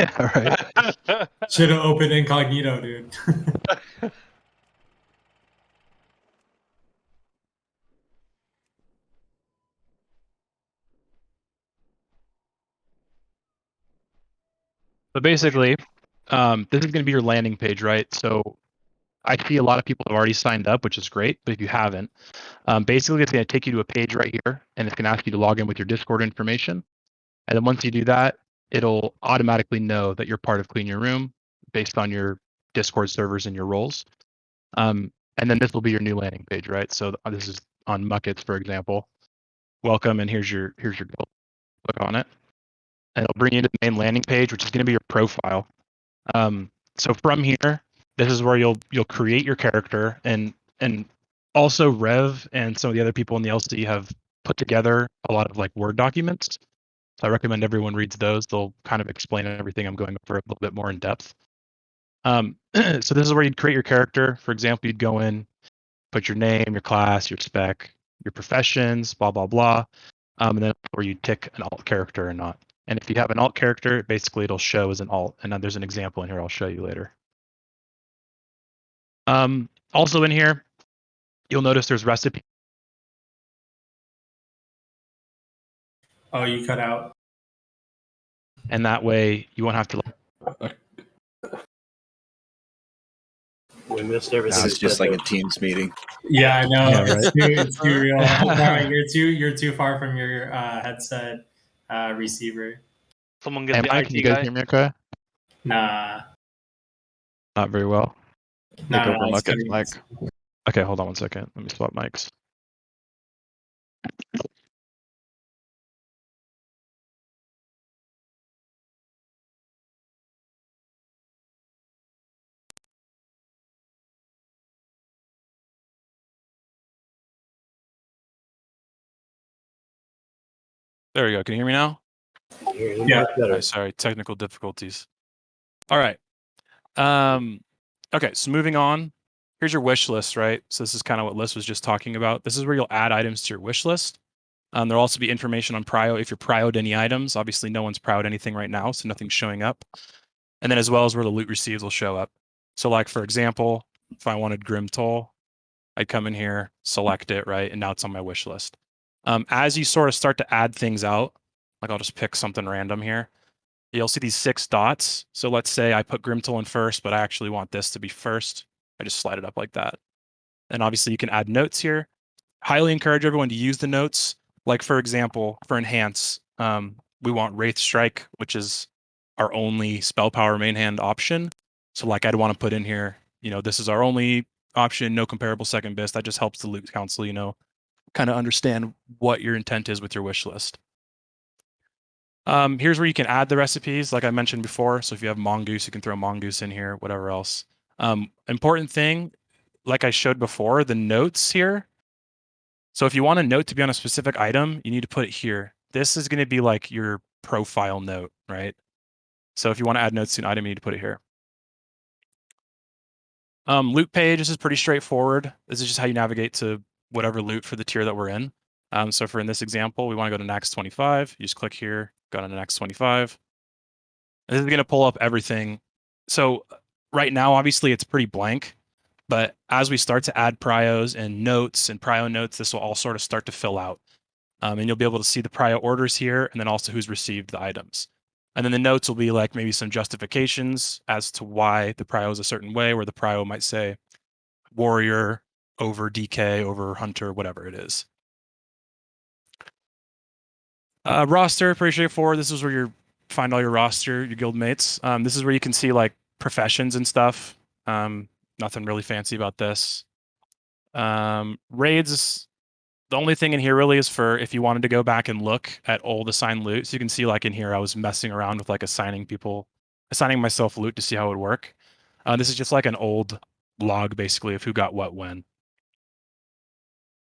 Yeah, right. Should have opened incognito, dude. So basically, this is going to be your landing page, right? So I see a lot of people have already signed up, which is great. But if you haven't, basically it's going to take you to a page right here, and it's going to ask you to log in with your Discord information. And then once you do that, it'll automatically know that you're part of Clean Your Room based on your Discord servers and your roles. And then this will be your new landing page, right? So this is on Muckets, for example. Welcome, and here's your goal. Click on it, and it'll bring you to the main landing page, which is going to be your profile. So from here, this is where you'll create your character, and also Rev and some of the other people in the LC have put together a lot of like Word documents. So I recommend everyone reads those. They'll kind of explain everything I'm going over a little bit more in depth. So this is where you'd create your character. For example, you'd go in, put your name, your class, your spec, your professions, blah, blah, blah. And then where you tick an alt character or not. And if you have an alt character, basically it'll show as an alt. And then there's an example in here I'll show you later. Also in here, you'll notice there's recipe. Oh, you cut out. And that way you won't have to. We missed everything. Now it's just like a Teams meeting. Yeah, I know. Yeah, right. It's too real. Sorry, you're too far from your headset receiver. Someone get Hey, the Mike, IT can you guys guy. hear me okay? Nah. Not very well. Nah, Take over it's Muckets, good. Mike. Okay, hold on one second. Let me swap mics. There we go. Can you hear me now? Yeah. Oh, sorry, technical difficulties. All right. Okay, so moving on. Here's your wish list, right? So this is kind of what Liz was just talking about. This is where you'll add items to your wish list. There'll also be information on prio if you're prioed any items. Obviously, no one's prioed anything right now, so nothing's showing up. And then as well as where the loot received will show up. So like, for example, if I wanted Grim Toll, I'd come in here, select it, right? And now it's on my wish list. As you sort of start to add things out, like I'll just pick something random here. You'll see these 6 dots. So let's say I put Grimtoll in first, but I actually want this to be first. I just slide it up like that. And obviously you can add notes here. Highly encourage everyone to use the notes. Like for example, for enhance, we want Wraith Strike, which is our only spell power main hand option. So like I'd want to put in here, this is our only option, no comparable second best. That just helps the loot council, kind of understand what your intent is with your wish list. Here's where you can add the recipes, like I mentioned before. So if you have mongoose, you can throw mongoose in here, whatever else. Important thing, like I showed before, the notes here. So if you want a note to be on a specific item, you need to put it here. This is going to be like your profile note, right? So if you want to add notes to an item, you need to put it here. Loot page, this is pretty straightforward. This is just how you navigate to whatever loot for the tier that we're in. So for in this example, we want to go to next 25. You just click here, go to the next 25. This is going to pull up everything. So right now, obviously, it's pretty blank. But as we start to add prios and notes and prio notes, this will all sort of start to fill out. And you'll be able to see the prio orders here, and then also who's received the items. And then the notes will be like maybe some justifications as to why the prio is a certain way, where the prio might say warrior over DK over hunter, whatever it is. Roster, pretty straightforward. This is where you find all your roster, your guild mates. This is where you can see like professions and stuff. Nothing really fancy about this. Raids, the only thing in here really is for if you wanted to go back and look at old assigned loot. So you can see like in here, I was messing around with like assigning myself loot to see how it would work. This is just like an old log basically of who got what when.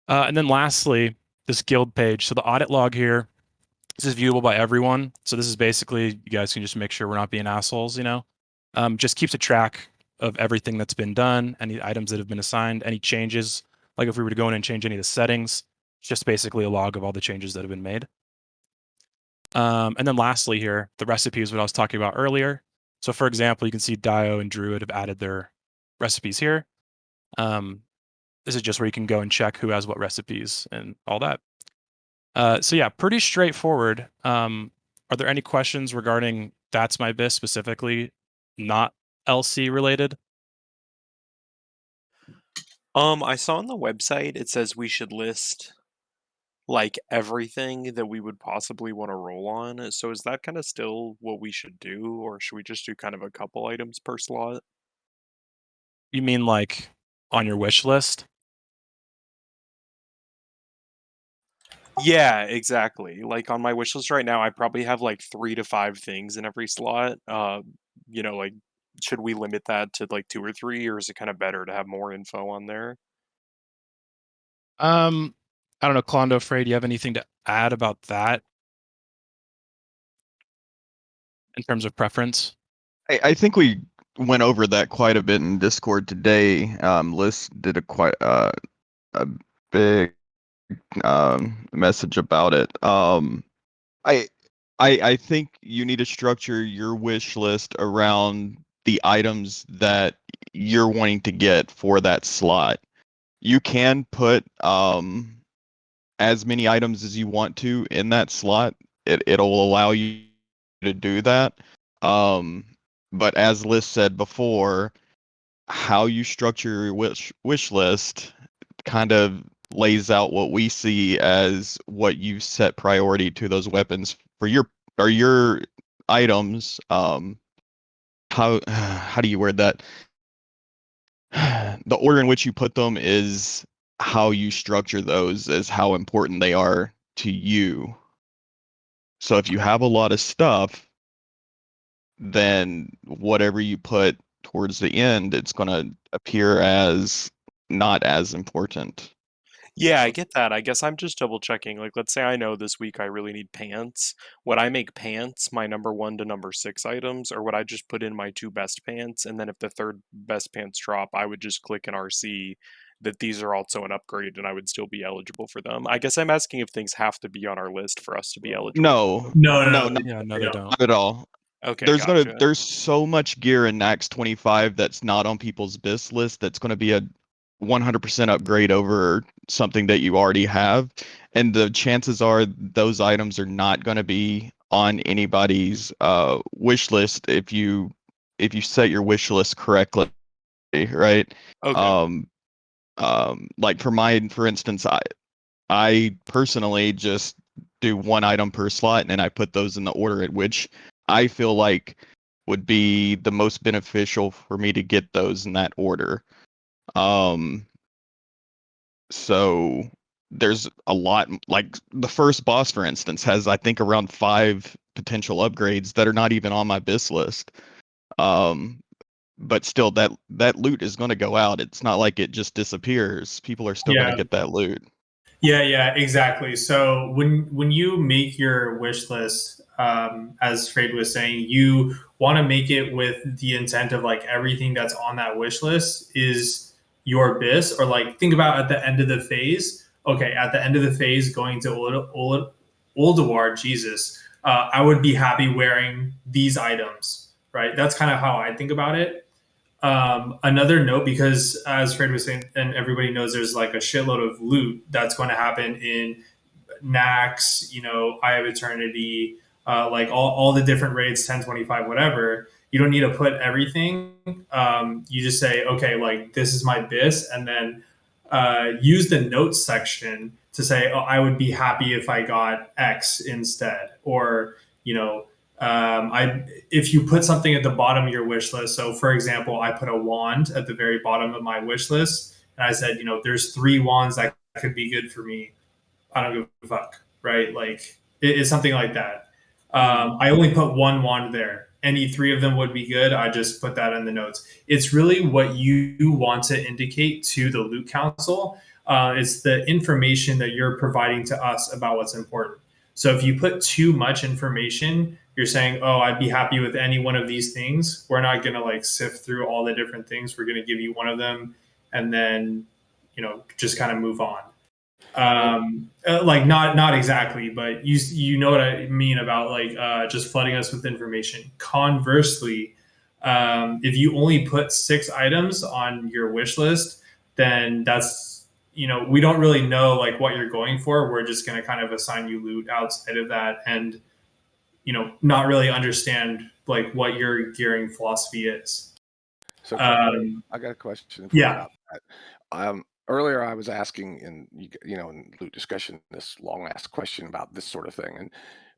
And then lastly, this guild page. So the audit log here, this is viewable by everyone. So this is basically, you guys can just make sure we're not being assholes, just keeps a track of everything that's been done, any items that have been assigned, any changes. Like if we were to go in and change any of the settings, it's just basically a log of all the changes that have been made. And then lastly here, the recipes, what I was talking about earlier. So for example, you can see Dio and Druid have added their recipes here. This is just where you can go and check who has what recipes and all that. So yeah, pretty straightforward. Are there any questions regarding That's My Bis specifically, not LC related? I saw on the website it says we should list like everything that we would possibly want to roll on. So is that kind of still what we should do, or should we just do kind of a couple items per slot? You mean like on your wish list? Yeah, exactly. Like on my wish list right now, I probably have like 3 to 5 things in every slot. Like should we limit that to like 2 or 3, or is it kind of better to have more info on there? I don't know, Klondo, Frey, do you have anything to add about that in terms of preference? I think we went over that quite a bit in Discord today. Liz did a big message about it. I think you need to structure your wish list around the items that you're wanting to get for that slot. You can put as many items as you want to in that slot. It'll allow you to do that. But as Liz said before, how you structure your wish list kind of lays out what we see as what you set priority to those weapons for your items. How do you word that? The order in which you put them is how you structure those, as how important they are to you. So if you have a lot of stuff, then whatever you put towards the end, it's going to appear as not as important. Yeah, I get that. I guess I'm just double checking. Like, let's say I know this week I really need pants. Would I make pants my number 1 to number 6 items, or would I just put in my 2 best pants? And then if the third best pants drop, I would just click an RC that these are also an upgrade and I would still be eligible for them. I guess I'm asking if things have to be on our list for us to be eligible. No, No. Yeah, no, they don't. not at all. Okay, There's gotcha. so much gear in Nax 25 that's not on people's BIS list that's going to be a 100% upgrade over something that you already have, and the chances are those items are not going to be on anybody's wish list if you set your wish list correctly, right? Okay. Like for instance, I personally just do one item per slot, and then I put those in the order at which I feel like would be the most beneficial for me to get those in that order. So there's a lot, like the first boss, for instance, has I think around 5 potential upgrades that are not even on my BIS list. But still, that loot is going to go out. It's not like it just disappears. People are still going to get that loot. Yeah, exactly. So when you make your wish list, as Fred was saying, you want to make it with the intent of like everything that's on that wish list is your BIS, or like think about at the end of the phase. Okay, at the end of the phase, going to Oldawar, Jesus, I would be happy wearing these items, right? That's kind of how I think about it. Another note, because as Fred was saying, and everybody knows, there's like a shitload of loot that's going to happen in Nax, Eye of Eternity, like all the different raids, 1025, whatever. You don't need to put everything. You just say, okay, like this is my BIS, and then use the notes section to say, oh, I would be happy if I got X instead, or if you put something at the bottom of your wish list. So, for example, I put a wand at the very bottom of my wish list, and I said, there's 3 wands that could be good for me. I don't give a fuck, right? Like it's something like that. I only put 1 wand there. Any 3 of them would be good. I just put that in the notes. It's really what you want to indicate to the loot council. It's the information that you're providing to us about what's important. So if you put too much information, you're saying, oh, I'd be happy with any one of these things. We're not going to like sift through all the different things. We're going to give you one of them and then, just kind of move on. Like not exactly, but you know what I mean about like just flooding us with information. Conversely, if you only put 6 items on your wish list, then that's, we don't really know like what you're going for. We're just going to kind of assign you loot outside of that, and not really understand like what your gearing philosophy is. So I got a question for you Yeah. about that. Earlier I was asking in loot discussion this long asked question about this sort of thing, and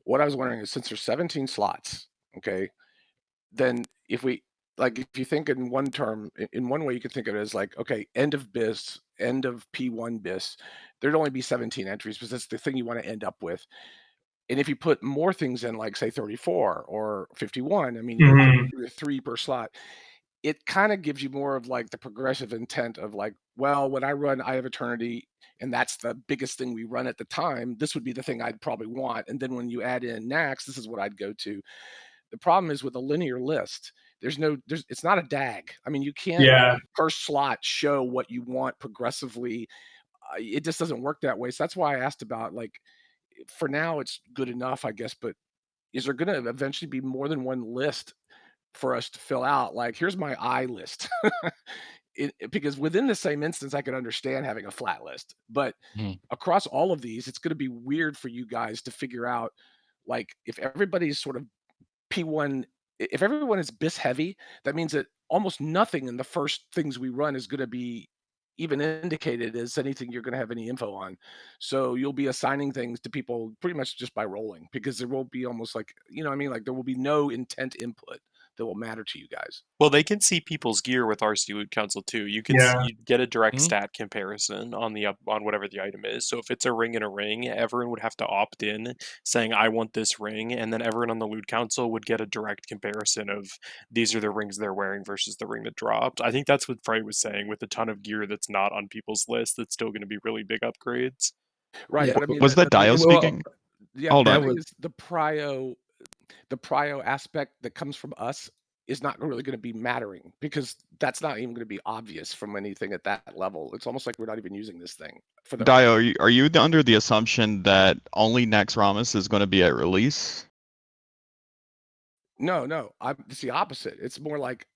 what I was wondering is, since there's 17 slots, okay, then if you think in one term, in one way you could think of it as like, okay, end of BIS, end of P1 BIS, there'd only be 17 entries because that's the thing you want to end up with. And if you put more things in, like say 34 or 51, I mean, you're putting 3 per slot. It kind of gives you more of like the progressive intent of like, well, when I run Eye of Eternity, and that's the biggest thing we run at the time, this would be the thing I'd probably want. And then when you add in Nax, this is what I'd go to. The problem is with a linear list, it's not a DAG. I mean, you can't per slot show what you want progressively. It just doesn't work that way. So that's why I asked about, like, for now it's good enough, I guess, but is there going to eventually be more than one list for us to fill out? Like, here's my I list. Because within the same instance, I could understand having a flat list, but across all of these, it's going to be weird for you guys to figure out, like, if everybody's sort of P1, if everyone is BIS heavy, that means that almost nothing in the first things we run is going to be even indicated as anything you're going to have any info on. So you'll be assigning things to people pretty much just by rolling, because there won't be almost like, what I mean? Like, there will be no intent input that will matter to you guys. Well, they can see people's gear with RC Loot Council too. You can you get a direct stat comparison on on whatever the item is. So if it's a ring and a ring, everyone would have to opt in saying, I want this ring, and then everyone on the Loot Council would get a direct comparison of these are the rings they're wearing versus the ring that dropped. I think that's what Frey was saying, with a ton of gear that's not on people's list that's still going to be really big upgrades. Right, Yeah. but I mean, Was that Dio speaking? Yeah, Hold the on. thing is, the prio aspect that comes from us is not really going to be mattering, because that's not even going to be obvious from anything at that level. It's almost like we're not even using this thing for the Dio, are you under the assumption that only Nex Ramus is going to be at release? No, it's the opposite. It's more like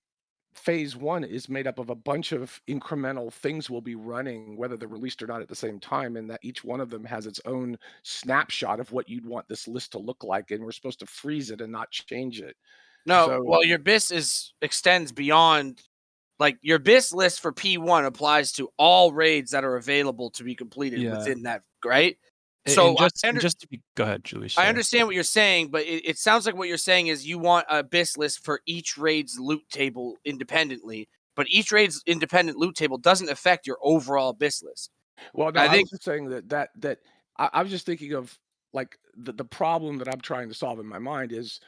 phase 1 is made up of a bunch of incremental things we'll be running, whether they're released or not at the same time, and that each one of them has its own snapshot of what you'd want this list to look like, and we're supposed to freeze it and not change it. No, well, your BIS extends beyond, like, your BIS list for P1 applies to all raids that are available to be completed within that, right? So go ahead, Julie. I understand what you're saying, but it sounds like what you're saying is you want a BIS list for each raid's loot table independently, but each raid's independent loot table doesn't affect your overall BIS list. Well, no, I was just saying that I was just thinking of, like, the problem that I'm trying to solve in my mind is,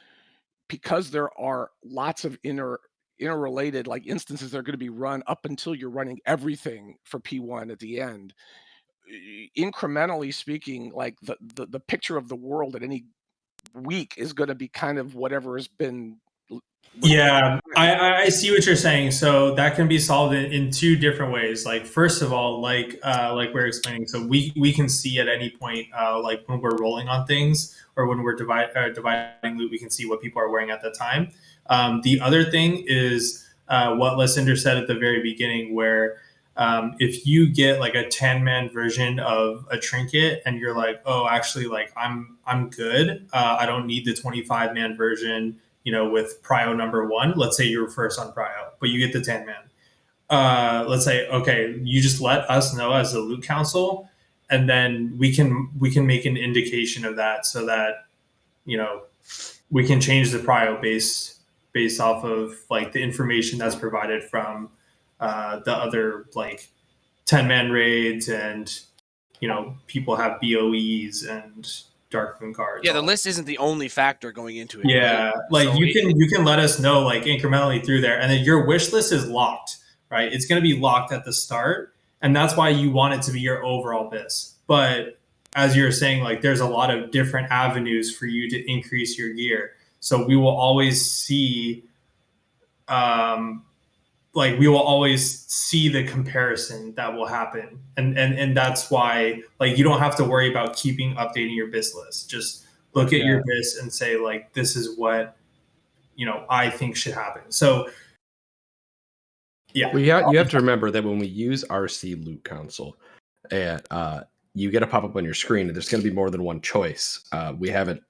because there are lots of interrelated, like, instances that are going to be run up until you're running everything for P1 at the end. Incrementally speaking, like, the picture of the world at any week is going to be kind of whatever has been. Yeah, I see what you're saying. So that can be solved in 2 different ways. Like, first of all, like we're explaining, so we can see at any point, like when we're rolling on things or when we're dividing loot, we can see what people are wearing at the time. The other thing is what Lysander said at the very beginning, where if you get like a 10-man version of a trinket and you're like, oh, actually, like I'm good. I don't need the 25-man version, with prio number 1. Let's say you're first on prio, but you get the 10-man. Let's say, okay, you just let us know as the loot council, and then we can make an indication of that, so that we can change the prio based off of like the information that's provided from the other like 10-man raids, and people have BOEs and Dark Moon cards. Yeah, the list isn't the only factor going into it. Yeah, right? like So you can let us know like incrementally through there, and then your wish list is locked, right? It's going to be locked at the start, and that's why you want it to be your overall BIS. But as you're saying, like there's a lot of different avenues for you to increase your gear, so we will always see like we will always see the comparison that will happen, and that's why like you don't have to worry about keeping updating your BIS list. Just look at your BIS and say like this is what I think should happen. So yeah, well, you have to remember that when we use RC Loot Console, you get a pop up on your screen, and there's going to be more than one choice. We haven't.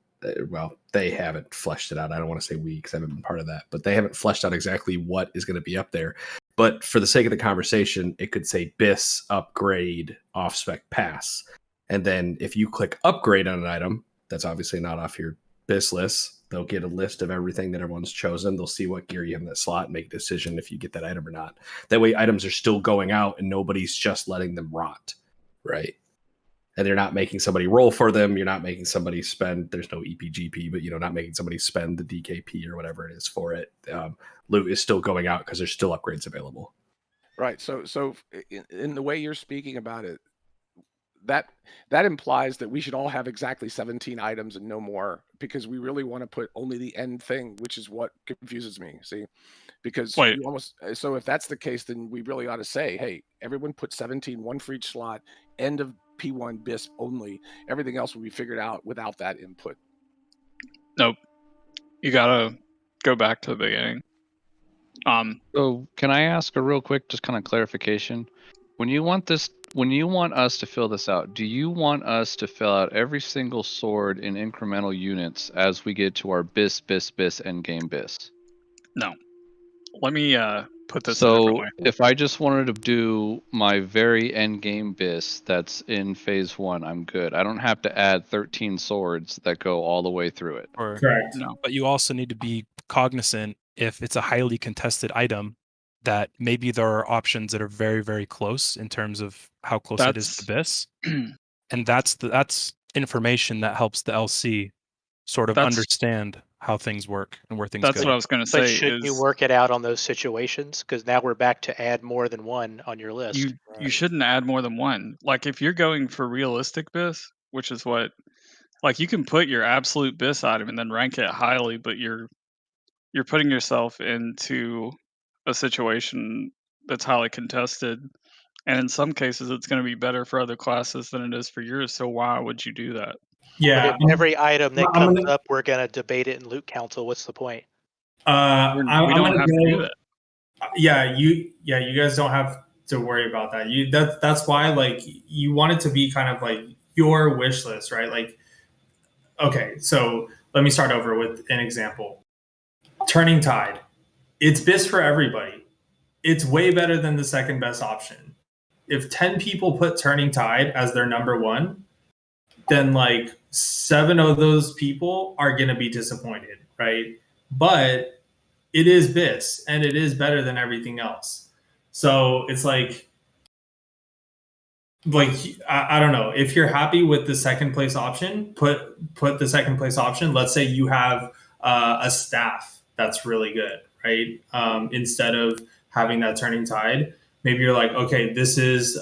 Well, they haven't fleshed it out. I don't want to say we because I haven't been part of that, but they haven't fleshed out exactly what is going to be up there. But for the sake of the conversation, it could say BIS upgrade off spec pass. And then if you click upgrade on an item, that's obviously not off your BIS list. They'll get a list of everything that everyone's chosen. They'll see what gear you have in that slot and make a decision if you get that item or not. That way items are still going out and nobody's just letting them rot, right? And they're not making somebody roll for them. You're not making somebody spend, there's no EPGP, but not making somebody spend the DKP or whatever it is for it. Loot is still going out because there's still upgrades available. Right. So in the way you're speaking about it, that implies that we should all have exactly 17 items and no more, because we really want to put only the end thing, which is what confuses me. See, because you almost, so if that's the case, then we really ought to say, hey, everyone put 17, one for each slot, end of P1 BIS only. Everything else will be figured out without that input. Nope. You gotta go back to the beginning. So can I ask a real quick, just kind of clarification? When you want us to fill this out, do you want us to fill out every single sword in incremental units as we get to our BIS endgame BIS? No. Let me put this a So different way. if I just wanted to do my very end game BIS that's in phase 1, I'm good. I don't have to add 13 swords that go all the way through it. correct. No. But you also need to be cognizant if it's a highly contested item that maybe there are options that are very, very close in terms of how close it is to BIS. And that's information that helps the LC sort of understand how things work and where things go. That's what I was going to But say. shouldn't you work it out on those situations? Because now we're back to add more than one on your list. You shouldn't add more than one. Like if you're going for realistic BIS, which is what, like you can put your absolute BIS item and then rank it highly, but you're putting yourself into a situation that's highly contested, and in some cases it's going to be better for other classes than it is for yours. So why would you do that? Yeah. But if every item that comes up, we're going to debate it in Loot Council, what's the point? We don't have to do that. Yeah, you guys don't have to worry about that. That's why like you want it to be kind of like your wish list, right? Like, okay, so let me start over with an example. Turning Tide. It's BIS for everybody. It's way better than the second best option. If 10 people put Turning Tide as their number one, then like 7 of those people are going to be disappointed, right? But it is BIS and it is better than everything else. So it's like I don't know, if you're happy with the second place option, put the second place option. Let's say you have a staff that's really good, right? Instead of having that Turning Tide, maybe you're like, okay, this is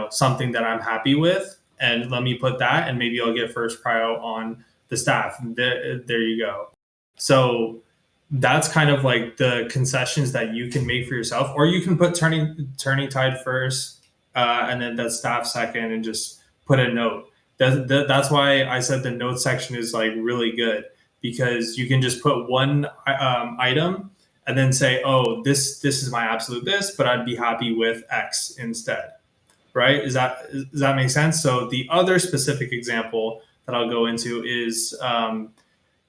something that I'm happy with, and let me put that, and maybe I'll get first prio on the staff. There you go. So that's kind of like the concessions that you can make for yourself, or you can put turning Tide first, and then that staff second, and just put a note. That's why I said the note section is like really good, because you can just put one item and then say, oh, this is my absolute BIS, but I'd be happy with X instead. Right? Does that make sense? So the other specific example that I'll go into is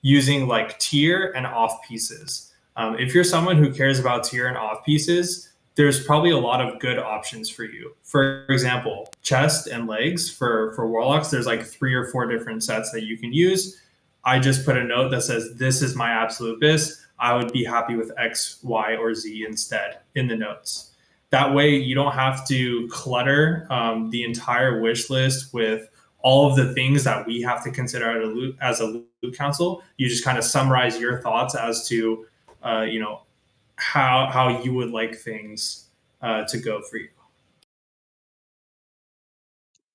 using like tier and off pieces. If you're someone who cares about tier and off pieces, there's probably a lot of good options for you. For example, chest and legs for warlocks, there's like 3 or 4 different sets that you can use. I just put a note that says, this is my absolute BIS. I would be happy with X, Y, or Z instead in the notes. That way you don't have to clutter the entire wish list with all of the things that we have to consider as a loot council. You just kind of summarize your thoughts as to, how you would like things to go for you.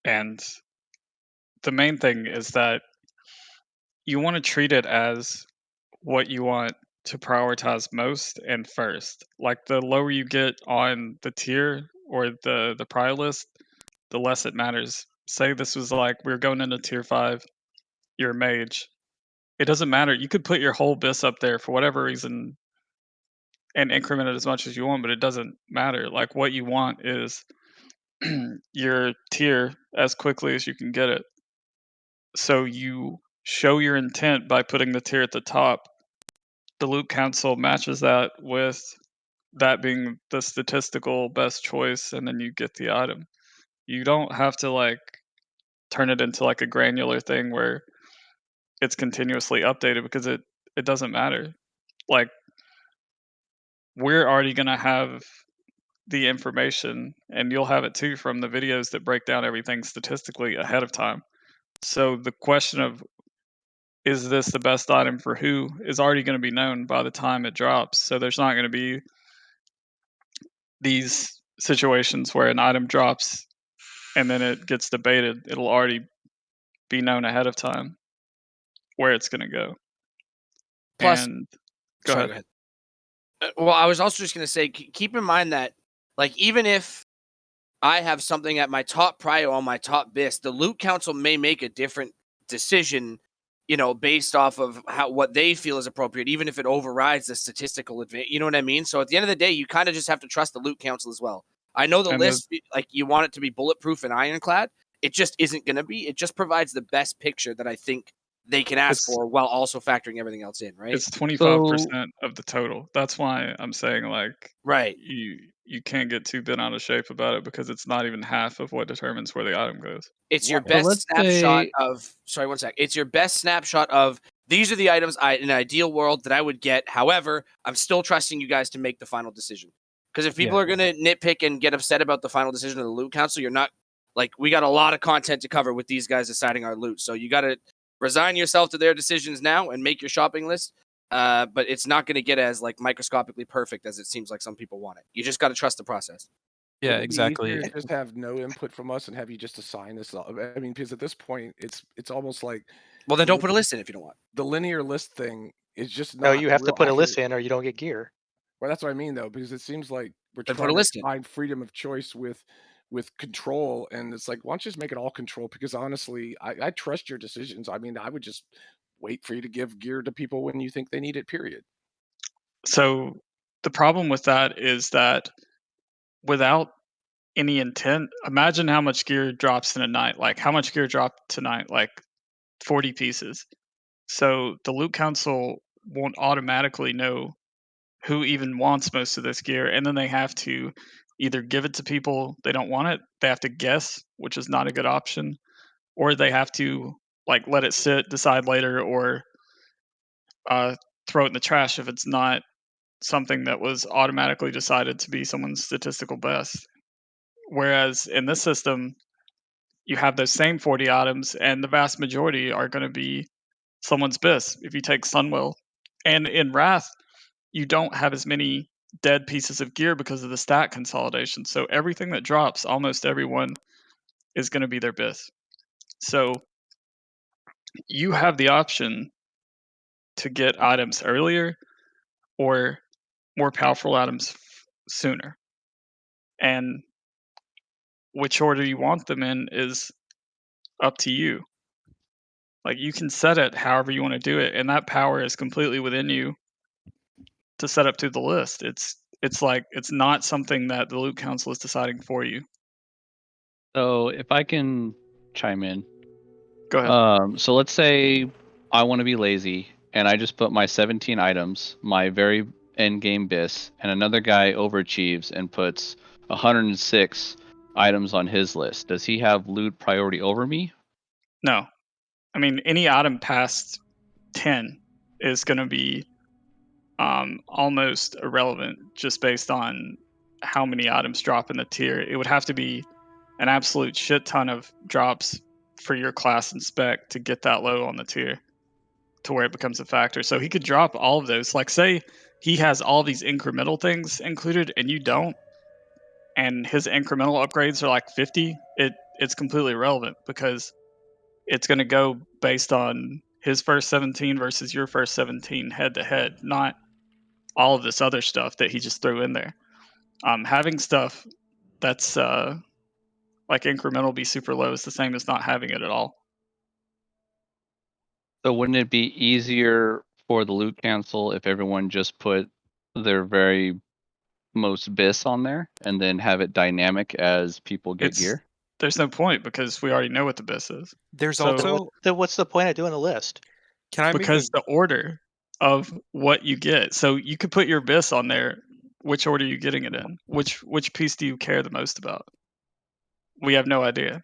And the main thing is that you want to treat it as what you want to prioritize most and first. Like the lower you get on the tier or the prior list, the less it matters. Say this was like we're going into tier 5, you're a mage. It doesn't matter. You could put your whole bis up there for whatever reason and increment it as much as you want, but it doesn't matter. Like what you want is your tier as quickly as you can get it. So you show your intent by putting the tier at the top. The loot council matches that with that being the statistical best choice, and then you get the item. You don't have to like turn it into like a granular thing where it's continuously updated because it doesn't matter. Like we're already going to have the information, and you'll have it too from the videos that break down everything statistically ahead of time. So the question of is this the best item for who is already going to be known by the time it drops. So there's not going to be these situations where an item drops and then it gets debated. It'll already be known ahead of time where it's going to go. Plus, and sorry, go ahead. Well, I was also just going to say, keep in mind that, like, even if I have something at my top prio on my top bis, the loot council may make a different decision, you know, based off of what they feel is appropriate, even if it overrides the statistical advantage. You know what I mean? So at the end of the day, you kind of just have to trust the loot council as well. I know the list, like, you want it to be bulletproof and ironclad. It just isn't going to be. It just provides the best picture that I think they can ask for while also factoring everything else in, right? It's 25% of the total. That's why I'm saying, like, right, you can't get too bent out of shape about it because it's not even half of what determines where the item goes. It's your best snapshot of. Sorry, one sec. It's your best snapshot of these are the items in an ideal world that I would get. However, I'm still trusting you guys to make the final decision. Because if people are going to nitpick and get upset about the final decision of the loot council, you're not like, we got a lot of content to cover with these guys deciding our loot. So you got to resign yourself to their decisions now and make your shopping list. But it's not going to get as like microscopically perfect as it seems like some people want it. You just got to trust the process. Yeah, Would it be exactly. easier to just have no input from us and have you just assign this? I mean, because at this point, it's almost like. Well, then don't put a list in if you don't want. The linear list thing is just not. No, you have to real put a list accurate. in or you don't get gear. Well, that's what I mean, though, because it seems like we're Then trying put a to list in. find freedom of choice with control, and it's like, why don't you just make it all control? Because honestly, I trust your decisions. I mean, I would just wait for you to give gear to people when you think they need it, period. So the problem with that is that without any intent, imagine how much gear drops in a night. Like how much gear dropped tonight? Like 40 pieces. So the loot council won't automatically know who even wants most of this gear, and then they have to either give it to people they don't want it, they have to guess, which is not a good option, or they have to like let it sit, decide later, or throw it in the trash if it's not something that was automatically decided to be someone's statistical best. Whereas in this system, you have those same 40 items, and the vast majority are going to be someone's best. If you take Sunwell, and in Wrath, you don't have as many dead pieces of gear because of the stat consolidation. So everything that drops, almost everyone is going to be their best. So you have the option to get items earlier or more powerful items sooner. And which order you want them in is up to you. Like you can set it however you want to do it, and that power is completely within you to set up to the list. It's like it's not something that the loot council is deciding for you. So if I can chime in. Go ahead. So let's say I want to be lazy and I just put my 17 items, my very end game bis, and another guy overachieves and puts 106 items on his list. Does he have loot priority over me? No. I mean, any item past 10 is going to be almost irrelevant just based on how many items drop in the tier. It would have to be an absolute shit ton of drops for your class and spec to get that low on the tier to where it becomes a factor. So he could drop all of those. Like, say he has all these incremental things included and you don't, and his incremental upgrades are like 50, it's completely irrelevant because it's going to go based on his first 17 versus your first 17 head to head, not all of this other stuff that he just threw in there. Having stuff that's like incremental be super low is the same as not having it at all. So wouldn't it be easier for the loot cancel if everyone just put their very most bis on there and then have it dynamic as people get gear? There's no point because we already know what the bis is. There's So- also Then what's the point of doing a list? can I because the order of what you get. So you could put your bis on there. Which order are you getting it in? Which piece do you care the most about? We have no idea.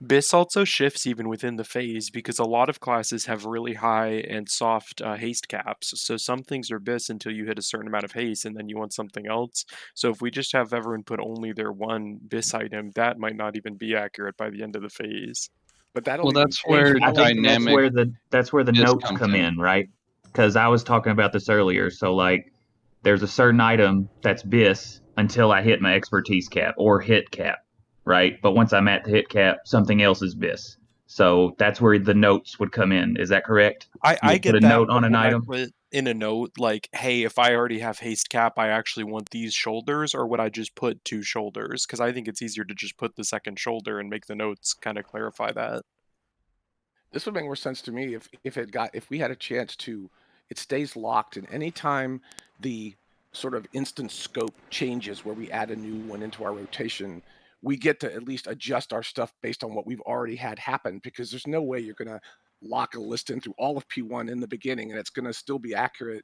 BIS also shifts even within the phase because a lot of classes have really high and soft haste caps. So some things are BIS until you hit a certain amount of haste and then you want something else. So if we just have everyone put only their one BIS item, that might not even be accurate by the end of the phase. But that'll Well, even that's change where how- I think dynamic that's where the BIS notes comes come in. in, right? Because I was talking about this earlier. So like, there's a certain item that's BIS until I hit my expertise cap or hit cap, right? But once I'm at the hit cap, something else is BIS. So that's where the notes would come in. Is that correct? I You would get put a that, note but on an would I item. put in a note like, hey, if I already have haste cap, I actually want these shoulders, or would I just put 2 shoulders? Because I think it's easier to just put the second shoulder and make the notes kind of clarify that. This would make more sense to me if we had a chance to, it stays locked, and anytime the sort of instant scope changes where we add a new one into our rotation, we get to at least adjust our stuff based on what we've already had happen, because there's no way you're going to lock a list in through all of P1 in the beginning and it's going to still be accurate.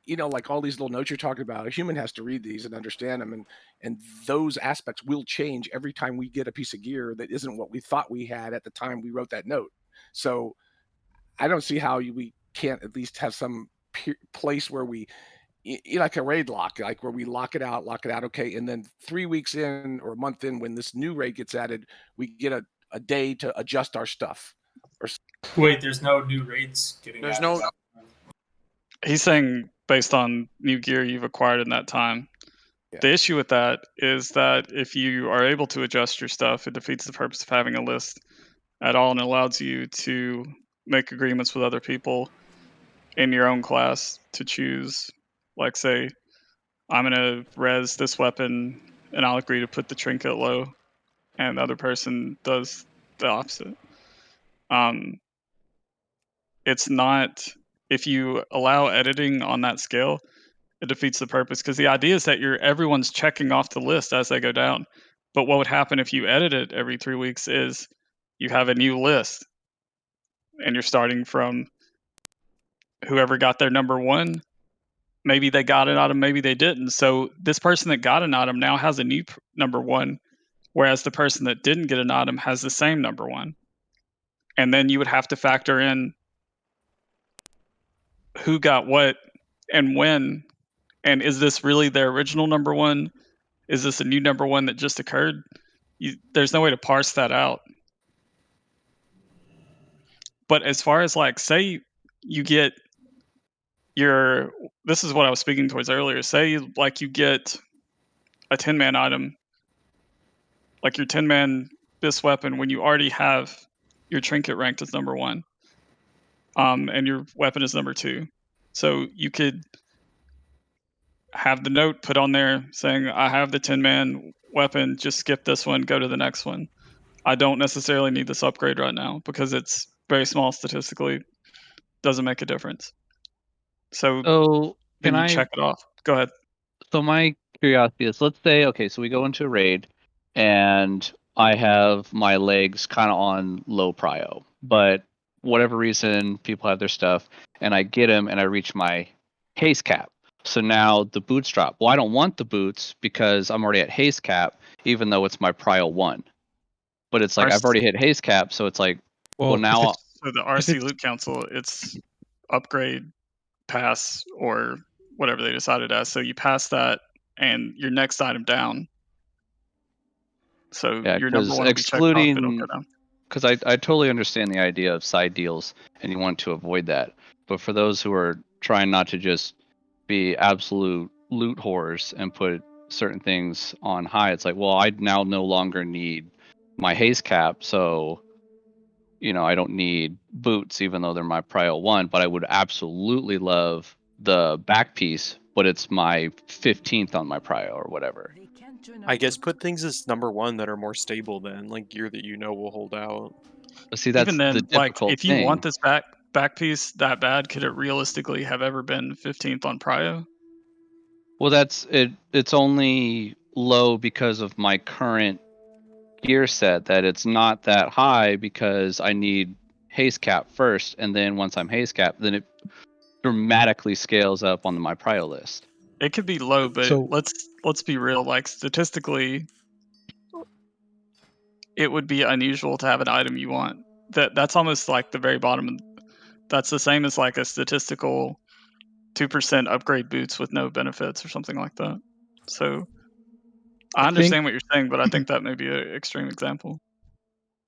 Like all these little notes you're talking about, a human has to read these and understand them, and those aspects will change every time we get a piece of gear that isn't what we thought we had at the time we wrote that note. So I don't see how we can't at least have some place where we, like a raid lock, like where we lock it out, okay, and then 3 weeks in or a month in, when this new raid gets added, we get a day to adjust our stuff. Wait, there's no new raids getting There's added. no. He's saying based on new gear you've acquired in that time. Yeah. The issue with that is that if you are able to adjust your stuff, it defeats the purpose of having a list at all, and it allows you to make agreements with other people in your own class to choose, like, say, I'm going to res this weapon and I'll agree to put the trinket low, and the other person does the opposite. It's not, if you allow editing on that scale, it defeats the purpose, because the idea is that everyone's checking off the list as they go down. But what would happen if you edit it every 3 weeks is you have a new list and you're starting from whoever got their number 1. Maybe they got an item, maybe they didn't. So this person that got an item now has a new number 1, whereas the person that didn't get an item has the same number 1. And then you would have to factor in who got what and when, and is this really their original number 1? Is this a new number 1 that just occurred? There's no way to parse that out. But as far as, like, say you get this is what I was speaking towards earlier. Say you get a 10-man item, like your 10-man this weapon, when you already have your trinket ranked as number 1, and your weapon is number 2. So you could have the note put on there saying, I have the 10-man weapon, just skip this one, go to the next one. I don't necessarily need this upgrade right now because it's very small statistically, doesn't make a difference. So then you check it off. Go ahead. So my curiosity is, let's say, okay, so we go into a raid and I have my legs kind of on low prio, but whatever reason people have their stuff and I get them and I reach my haste cap. So now the boots drop. Well, I don't want the boots because I'm already at haste cap, even though it's my prio 1. But it's like I've already hit haste cap, so it's like, well now. So the RC Loot Council, it's upgrade, pass, or whatever they decided as. So you pass that, and your next item down. So Yeah, your number 1 will be checked off, it'll go down. Because I totally understand the idea of side deals, and you want to avoid that. But for those who are trying not to just be absolute loot whores and put certain things on high, it's like, well, I now no longer need my haste cap, so I don't need boots, even though they're my prio 1. But I would absolutely love the back piece, but it's my 15th on my prio or whatever. I guess put things as number 1 that are more stable then, like gear that you know will hold out. But see, that's Even then, the like difficult if you thing. want this back piece that bad, could it realistically have ever been 15th on prio? Well, that's it. It's only low because of my current gear set. That it's not that high because I need haste cap first, and then once I'm haste cap, then it dramatically scales up on my prio list. It could be low, but So- let's be real. Like statistically, it would be unusual to have an item you want. That's almost like the very bottom. That's the same as like a statistical 2% upgrade boots with no benefits or something like that. So I understand what you're saying, but I think that may be an extreme example.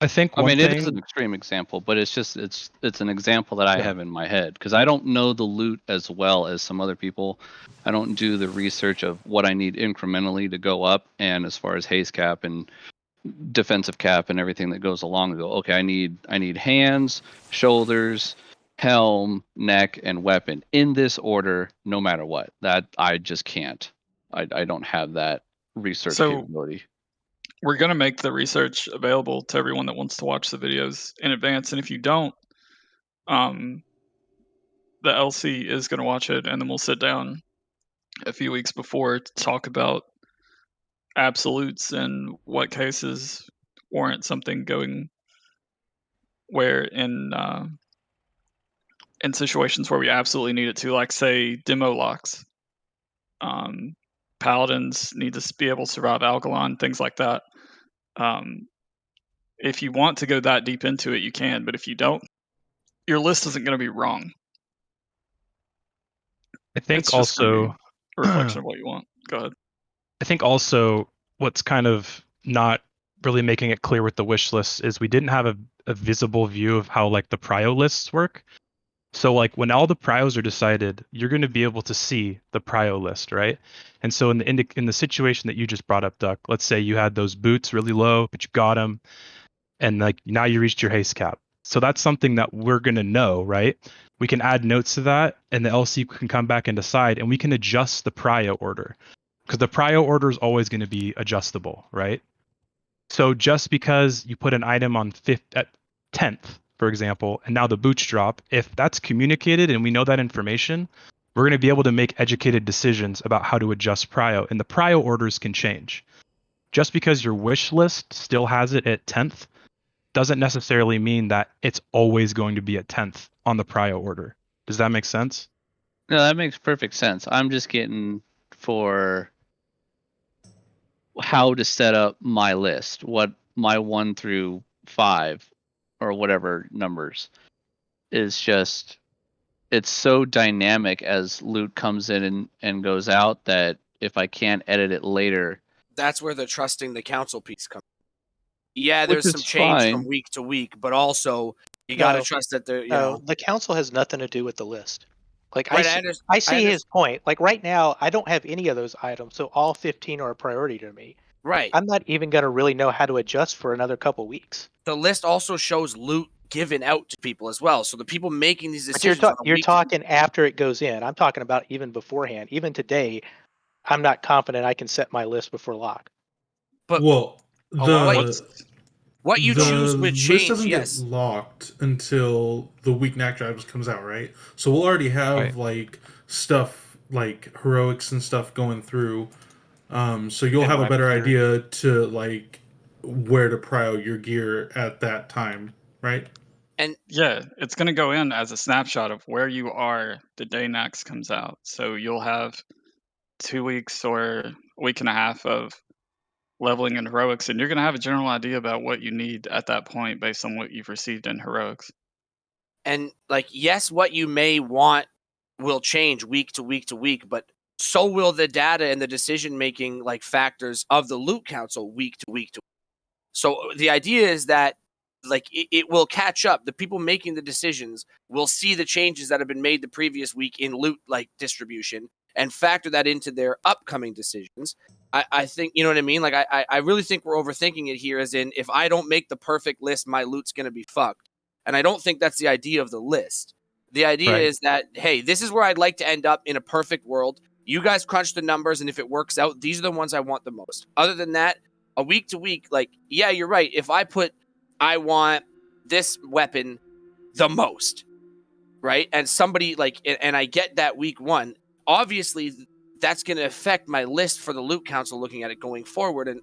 I think I one mean, thing. it is an extreme example, but it's just it's an example that I Yeah. have in my head because I don't know the loot as well as some other people. I don't do the research of what I need incrementally to go up, and as far as haze cap and defensive cap and everything that goes along, I go, okay, I need hands, shoulders, helm, neck, and weapon in this order, no matter what. That I just can't. I don't have that research So- capability. We're going to make the research available to everyone that wants to watch the videos in advance, and if you don't, the LC is going to watch it, and then we'll sit down a few weeks before to talk about absolutes and what cases warrant something going where in situations where we absolutely need it to, like say demo locks. Paladins need to be able to survive Algalon, things like that. If you want to go that deep into it, you can, but if you don't, your list isn't going to be wrong. I think It's just gonna also be a reflection of what you want. Go ahead. I think also what's kind of not really making it clear with the wish list is we didn't have a visible view of how like the prio lists work. So like when all the prios are decided, you're going to be able to see the prio list, right? And so in the situation that you just brought up, Duck, let's say you had those boots really low, but you got them, and like now you reached your haste cap. So that's something that we're going to know, right? We can add notes to that, and the LC can come back and decide, and we can adjust the prio order because the prio order is always going to be adjustable, right? So just because you put an item on 10th, for example, and now the boots drop, if that's communicated and we know that information, we're going to be able to make educated decisions about how to adjust prio, and the prio orders can change. Just because your wish list still has it at 10th doesn't necessarily mean that it's always going to be at 10th on the prio order. Does that make sense? No, that makes perfect sense. I'm just getting for how to set up my list, what my 1 through 5 or whatever numbers is just it's so dynamic as loot comes in and goes out that if I can't edit it later, That's where the trusting the council piece comes. Yeah, Which there's some is change fine. from week to week, but also you got to No, trust that they're, you No, know. the council has nothing to do with the list. Like Right, I see his point. Like right now, I don't have any of those items, so all 15 are a priority to me. Right. I'm not even going to really know how to adjust for another couple weeks. The list also shows loot given out to people as well. So the people making these But decisions. you're talking after it goes in. I'm talking about even beforehand. Even today, I'm not confident I can set my list before lock. But well, what you the choose would list change. doesn't Yes. get locked until the week knack drives comes out, right? So we'll already have Right. like stuff like heroics and stuff going through. So you'll And have a better weapon gear. idea to like where to prio your gear at that time, right? And yeah, it's going to go in as a snapshot of where you are the day Nax comes out. So you'll have 2 weeks or a week and a half of leveling in heroics, and you're going to have a general idea about what you need at that point based on what you've received in heroics. And like, yes, what you may want will change week to week to week, but so will the data and the decision making like factors of the loot council week to week to week. So the idea is that like it will catch up. The people making the decisions will see the changes that have been made the previous week in loot like distribution and factor that into their upcoming decisions. I think, you know what I mean? Like I really think we're overthinking it here, as in if I don't make the perfect list, my loot's gonna be fucked. And I don't think that's the idea of the list. The idea Right. is that, hey, this is where I'd like to end up in a perfect world. You guys crunch the numbers, and if it works out, these are the ones I want the most. Other than that, a week to week, like, yeah, you're right. If I want this weapon the most, right? And somebody and I get that week one, obviously that's going to affect my list for the loot council looking at it going forward. And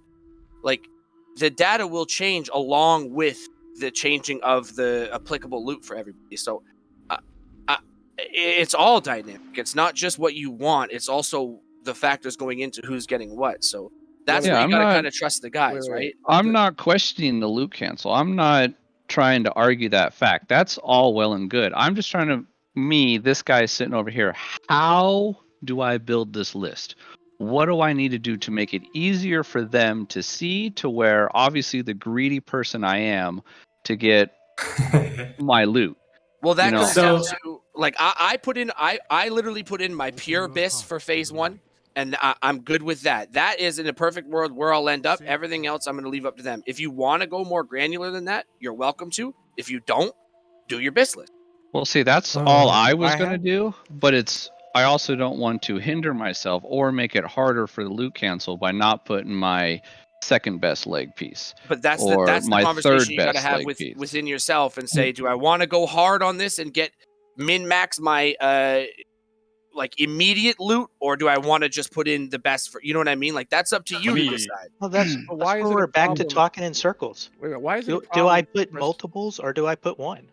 like the data will change along with the changing of the applicable loot for everybody. So it's all dynamic. It's not just what you want. It's also the factors going into who's getting what. So that's where you got to kind of trust the guys, right? I'm not questioning the loot cancel. I'm not trying to argue that fact. That's all well and good. I'm just trying to, this guy sitting over here, how do I build this list? What do I need to do to make it easier for them to see, to where obviously the greedy person I am to get my loot? Well, that comes down to like I literally put in my pure BIS for phase one, and I'm good with that. That is in a perfect world where I'll end up. Everything else I'm going to leave up to them. If you want to go more granular than that, you're welcome to. If you don't, do your BIS list. Well, see, that's all I was going to do, but I also don't want to hinder myself or make it harder for the loot cancel by not putting my second best leg piece. But that's the conversation you got to have within yourself and say, do I want to go hard on this and get min max my like immediate loot, or do I want to just put in the best for, you know what I mean? Like that's up to you to decide. Well, that's where we're back to talking in circles. Wait, why is it do I put multiples or do I put one?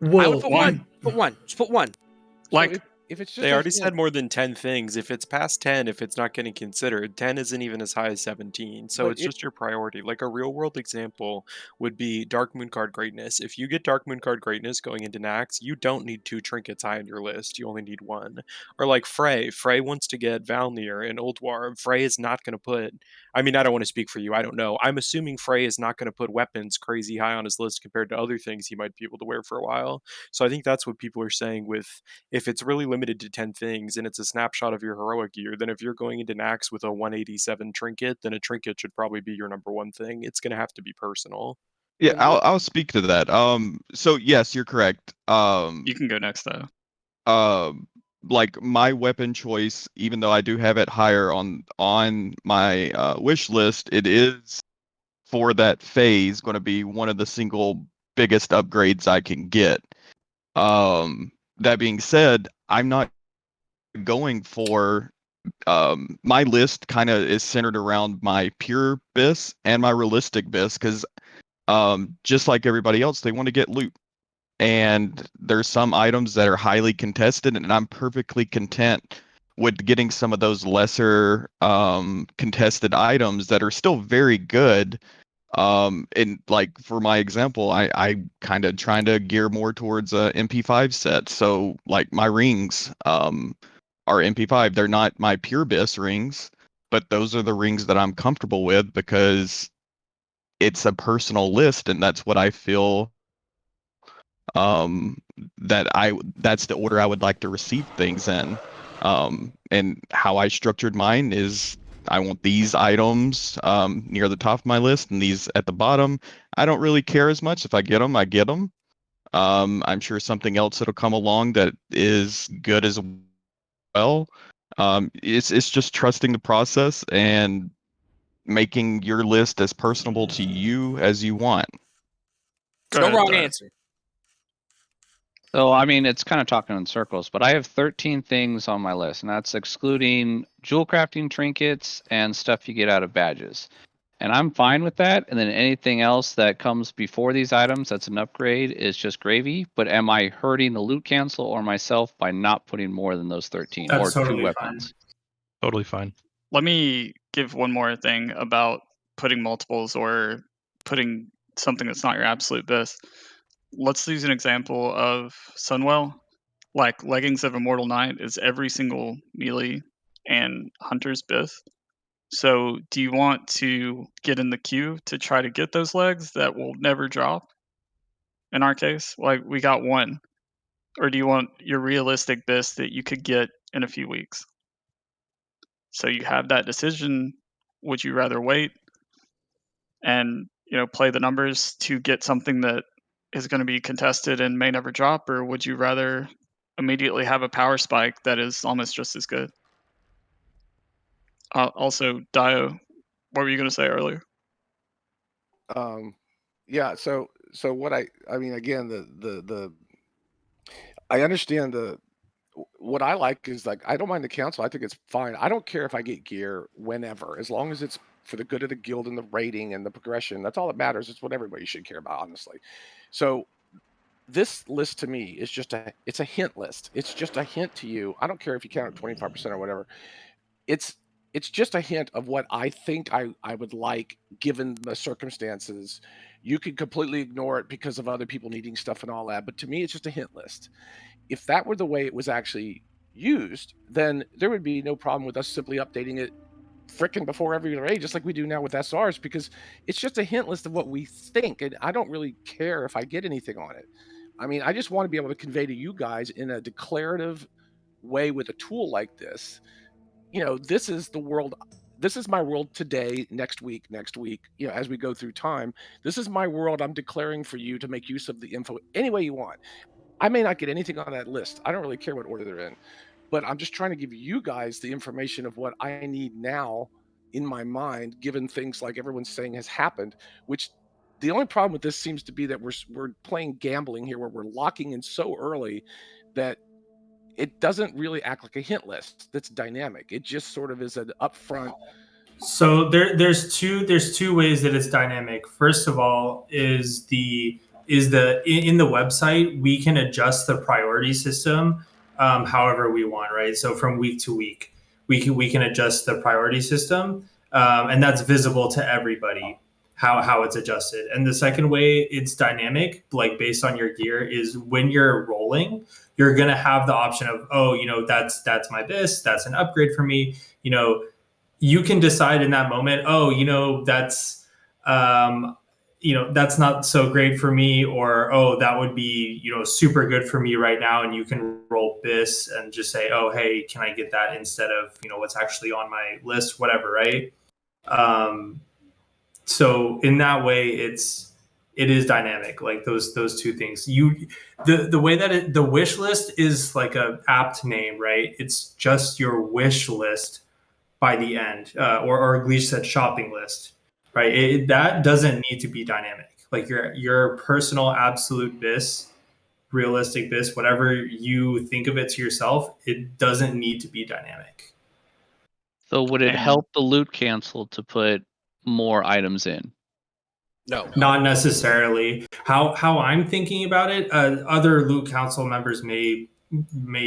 I would put one. Put one. Just put one. Like, so if it's just they already said more than 10 things. If it's past 10, if it's not getting considered, 10 isn't even as high as 17. So But it's just your priority. Like a real world example would be Dark Moon Card Greatness. If you get Dark Moon Card Greatness going into Nax, you don't need 2 trinkets high on your list. You only need 1. Or like Frey. Frey wants to get Valnir and Ultwar. Frey is not going to put... I mean, I don't want to speak for you. I don't know. I'm assuming Frey is not going to put weapons crazy high on his list compared to other things he might be able to wear for a while. So I think that's what people are saying with, if it's really limited to 10 things and it's a snapshot of your heroic gear, then if you're going into Nax with a 187 trinket, then a trinket should probably be your number one thing. It's going to have to be personal. Yeah, I'll speak to that. So yes, you're correct. You can go next though. Like my weapon choice, even though I do have it higher on my wish list, it is for that phase going to be one of the single biggest upgrades I can get. That being said, I'm not going for my list kind of is centered around my pure BIS and my realistic BIS because just like everybody else, they want to get loot. And there's some items that are highly contested, and I'm perfectly content with getting some of those lesser contested items that are still very good. And like for my example, I kind of trying to gear more towards a MP5 set. So like my rings are MP5. They're not my pure BIS rings, but those are the rings that I'm comfortable with because it's a personal list, and that's what I feel that's the order I would like to receive things in. And how I structured mine is I want these items near the top of my list and these at the bottom. I don't really care as much. If I get them, I get them. I'm sure something else that'll come along that is good as well. It's just trusting the process and making your list as personable to you as you want. There's no wrong answer. So, I mean, it's kind of talking in circles, but I have 13 things on my list, and that's excluding jewel crafting trinkets and stuff you get out of badges. And I'm fine with that. And then anything else that comes before these items that's an upgrade is just gravy. But am I hurting the loot cancel or myself by not putting more than those 13 That's or totally 2 weapons? Totally fine. Let me give one more thing about putting multiples or putting something that's not your absolute best. Let's use an example of Sunwell. Like Leggings of Immortal Knight is every single melee and Hunter's Bith. So do you want to get in the queue to try to get those legs that will never drop? In our case, like we got one. Or do you want your realistic Bith that you could get in a few weeks? So you have that decision. Would you rather wait and play the numbers to get something that is going to be contested and may never drop, or would you rather immediately have a power spike that is almost just as good. Also, Dio, what were you going to say earlier? Yeah. So what I mean, again, the I understand what I like is, like, I don't mind the council. I think it's fine. I don't care if I get gear whenever, as long as it's for the good of the guild and the rating and the progression. That's all that matters. It's what everybody should care about, honestly. So this list to me is just it's a hint list. It's just a hint to you. I don't care if you count it 25% or whatever. It's it's just a hint of what I think I would like given the circumstances. You can completely ignore it because of other people needing stuff and all that, but to me it's just a hint list. If that were the way it was actually used, then there would be no problem with us simply updating it frickin' before every raid, just like we do now with SRs, because it's just a hint list of what we think, and I don't really care if I get anything on it. I mean, I just want to be able to convey to you guys in a declarative way with a tool like this, this is the world. This is my world today, next week, as we go through time. This is my world. I'm declaring for you to make use of the info any way you want. I may not get anything on that list. I don't really care what order they're in, but I'm just trying to give you guys the information of what I need now in my mind, given things like everyone's saying has happened, which the only problem with this seems to be that we're playing gambling here where we're locking in so early that it doesn't really act like a hint list that's dynamic. It just sort of is an upfront. So there's two ways that it's dynamic. First of all, is in the website we can adjust the priority system however we want, right? So from week to week, we can adjust the priority system, and that's visible to everybody how it's adjusted. And the second way it's dynamic, like based on your gear, is when you're rolling, you're gonna have the option of, oh, that's my bis, that's an upgrade for me, you can decide in that moment, oh, that's not so great for me, or, oh, that would be, super good for me right now. And you can roll BIS and just say, oh, hey, can I get that instead of, what's actually on my list, whatever. Right. So in that way, it is dynamic, like those two things. The way that the wish list is like a apt name, right? It's just your wish list by the end, or Gleesh said shopping list, right? That doesn't need to be dynamic. Like your personal absolute bis, realistic bis, whatever you think of it to yourself, it doesn't need to be dynamic. So would it help the loot cancel to put more items in? No, Not necessarily. How I'm thinking about it, other loot council members may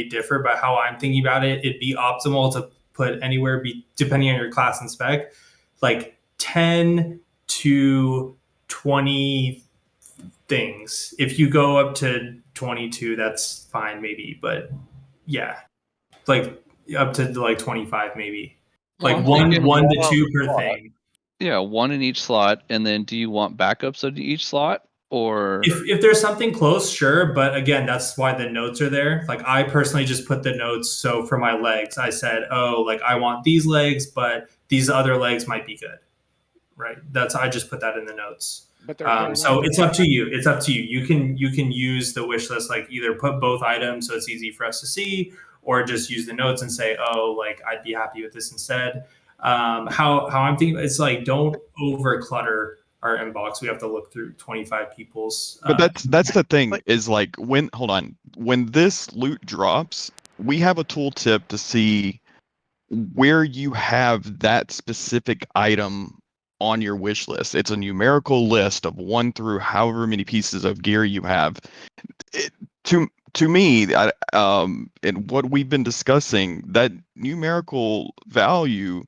differ, but how I'm thinking about it, it'd be optimal to put anywhere, depending on your class and spec, like 10 to 20 things. If you go up to 22, that's fine, maybe, but yeah, like up to like 25, maybe, like one to two per thing. Yeah, one in each slot. And then do you want backups of each slot, or if there's something close, sure, but again, that's why the notes are there. Like I personally just put the notes. So for my legs, I said, oh, like I want these legs, but these other legs might be good, right? I just put that in the notes. But so it's up to you. It's up to you. You can use the wish list, like either put both items so it's easy for us to see, or just use the notes and say, oh, like I'd be happy with this instead. How I'm thinking, it's like, don't over clutter our inbox. We have to look through 25 people's. But that's the thing, is like when this loot drops, we have a tooltip to see where you have that specific item on your wish list. It's a numerical list of 1 through however many pieces of gear you have. To me, and what we've been discussing, that numerical value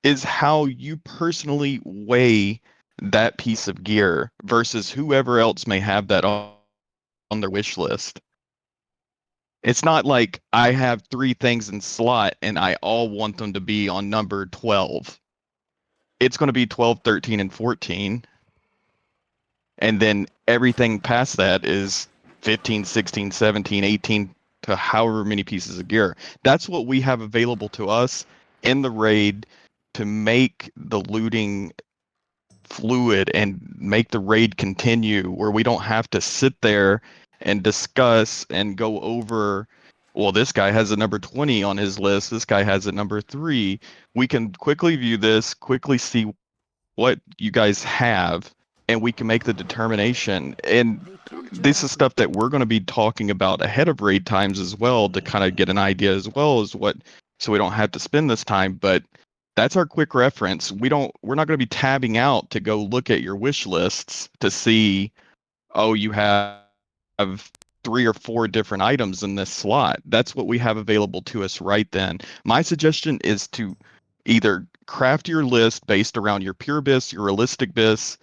is how you personally weigh that piece of gear versus whoever else may have that on their wish list. It's not like I have 3 things in slot and I all want them to be on number 12. It's going to be 12, 13, and 14. And then everything past that is 15, 16, 17, 18 to however many pieces of gear. That's what we have available to us in the raid to make the looting fluid and make the raid continue, where we don't have to sit there and discuss and go over well, this guy has a number 20 on his list. This guy has a number 3. We can quickly view this, quickly see what you guys have, and we can make the determination. And this is stuff that we're going to be talking about ahead of raid times as well to kind of get an idea as well as what, so we don't have to spend this time. But that's our quick reference. We're not going to be tabbing out to go look at your wish lists to see, oh, you have 3 or 4 different items in this slot. That's what we have available to us right then. My suggestion is to either craft your list based around your pure bis, your realistic bis,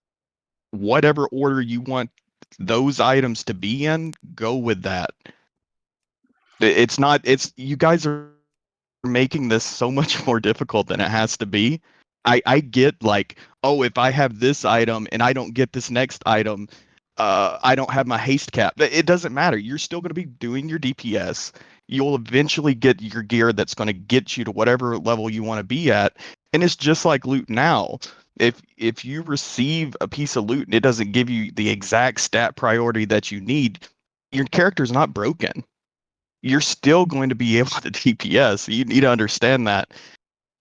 whatever order you want those items to be in, go with that. It's you guys are making this so much more difficult than it has to be. I get like, oh, if I have this item and I don't get this next item, I don't have my haste cap. It doesn't matter. You're still going to be doing your DPS. You'll eventually get your gear that's going to get you to whatever level you want to be at. And it's just like loot now. If you receive a piece of loot and it doesn't give you the exact stat priority that you need, your character's not broken. You're still going to be able to DPS. You need to understand that.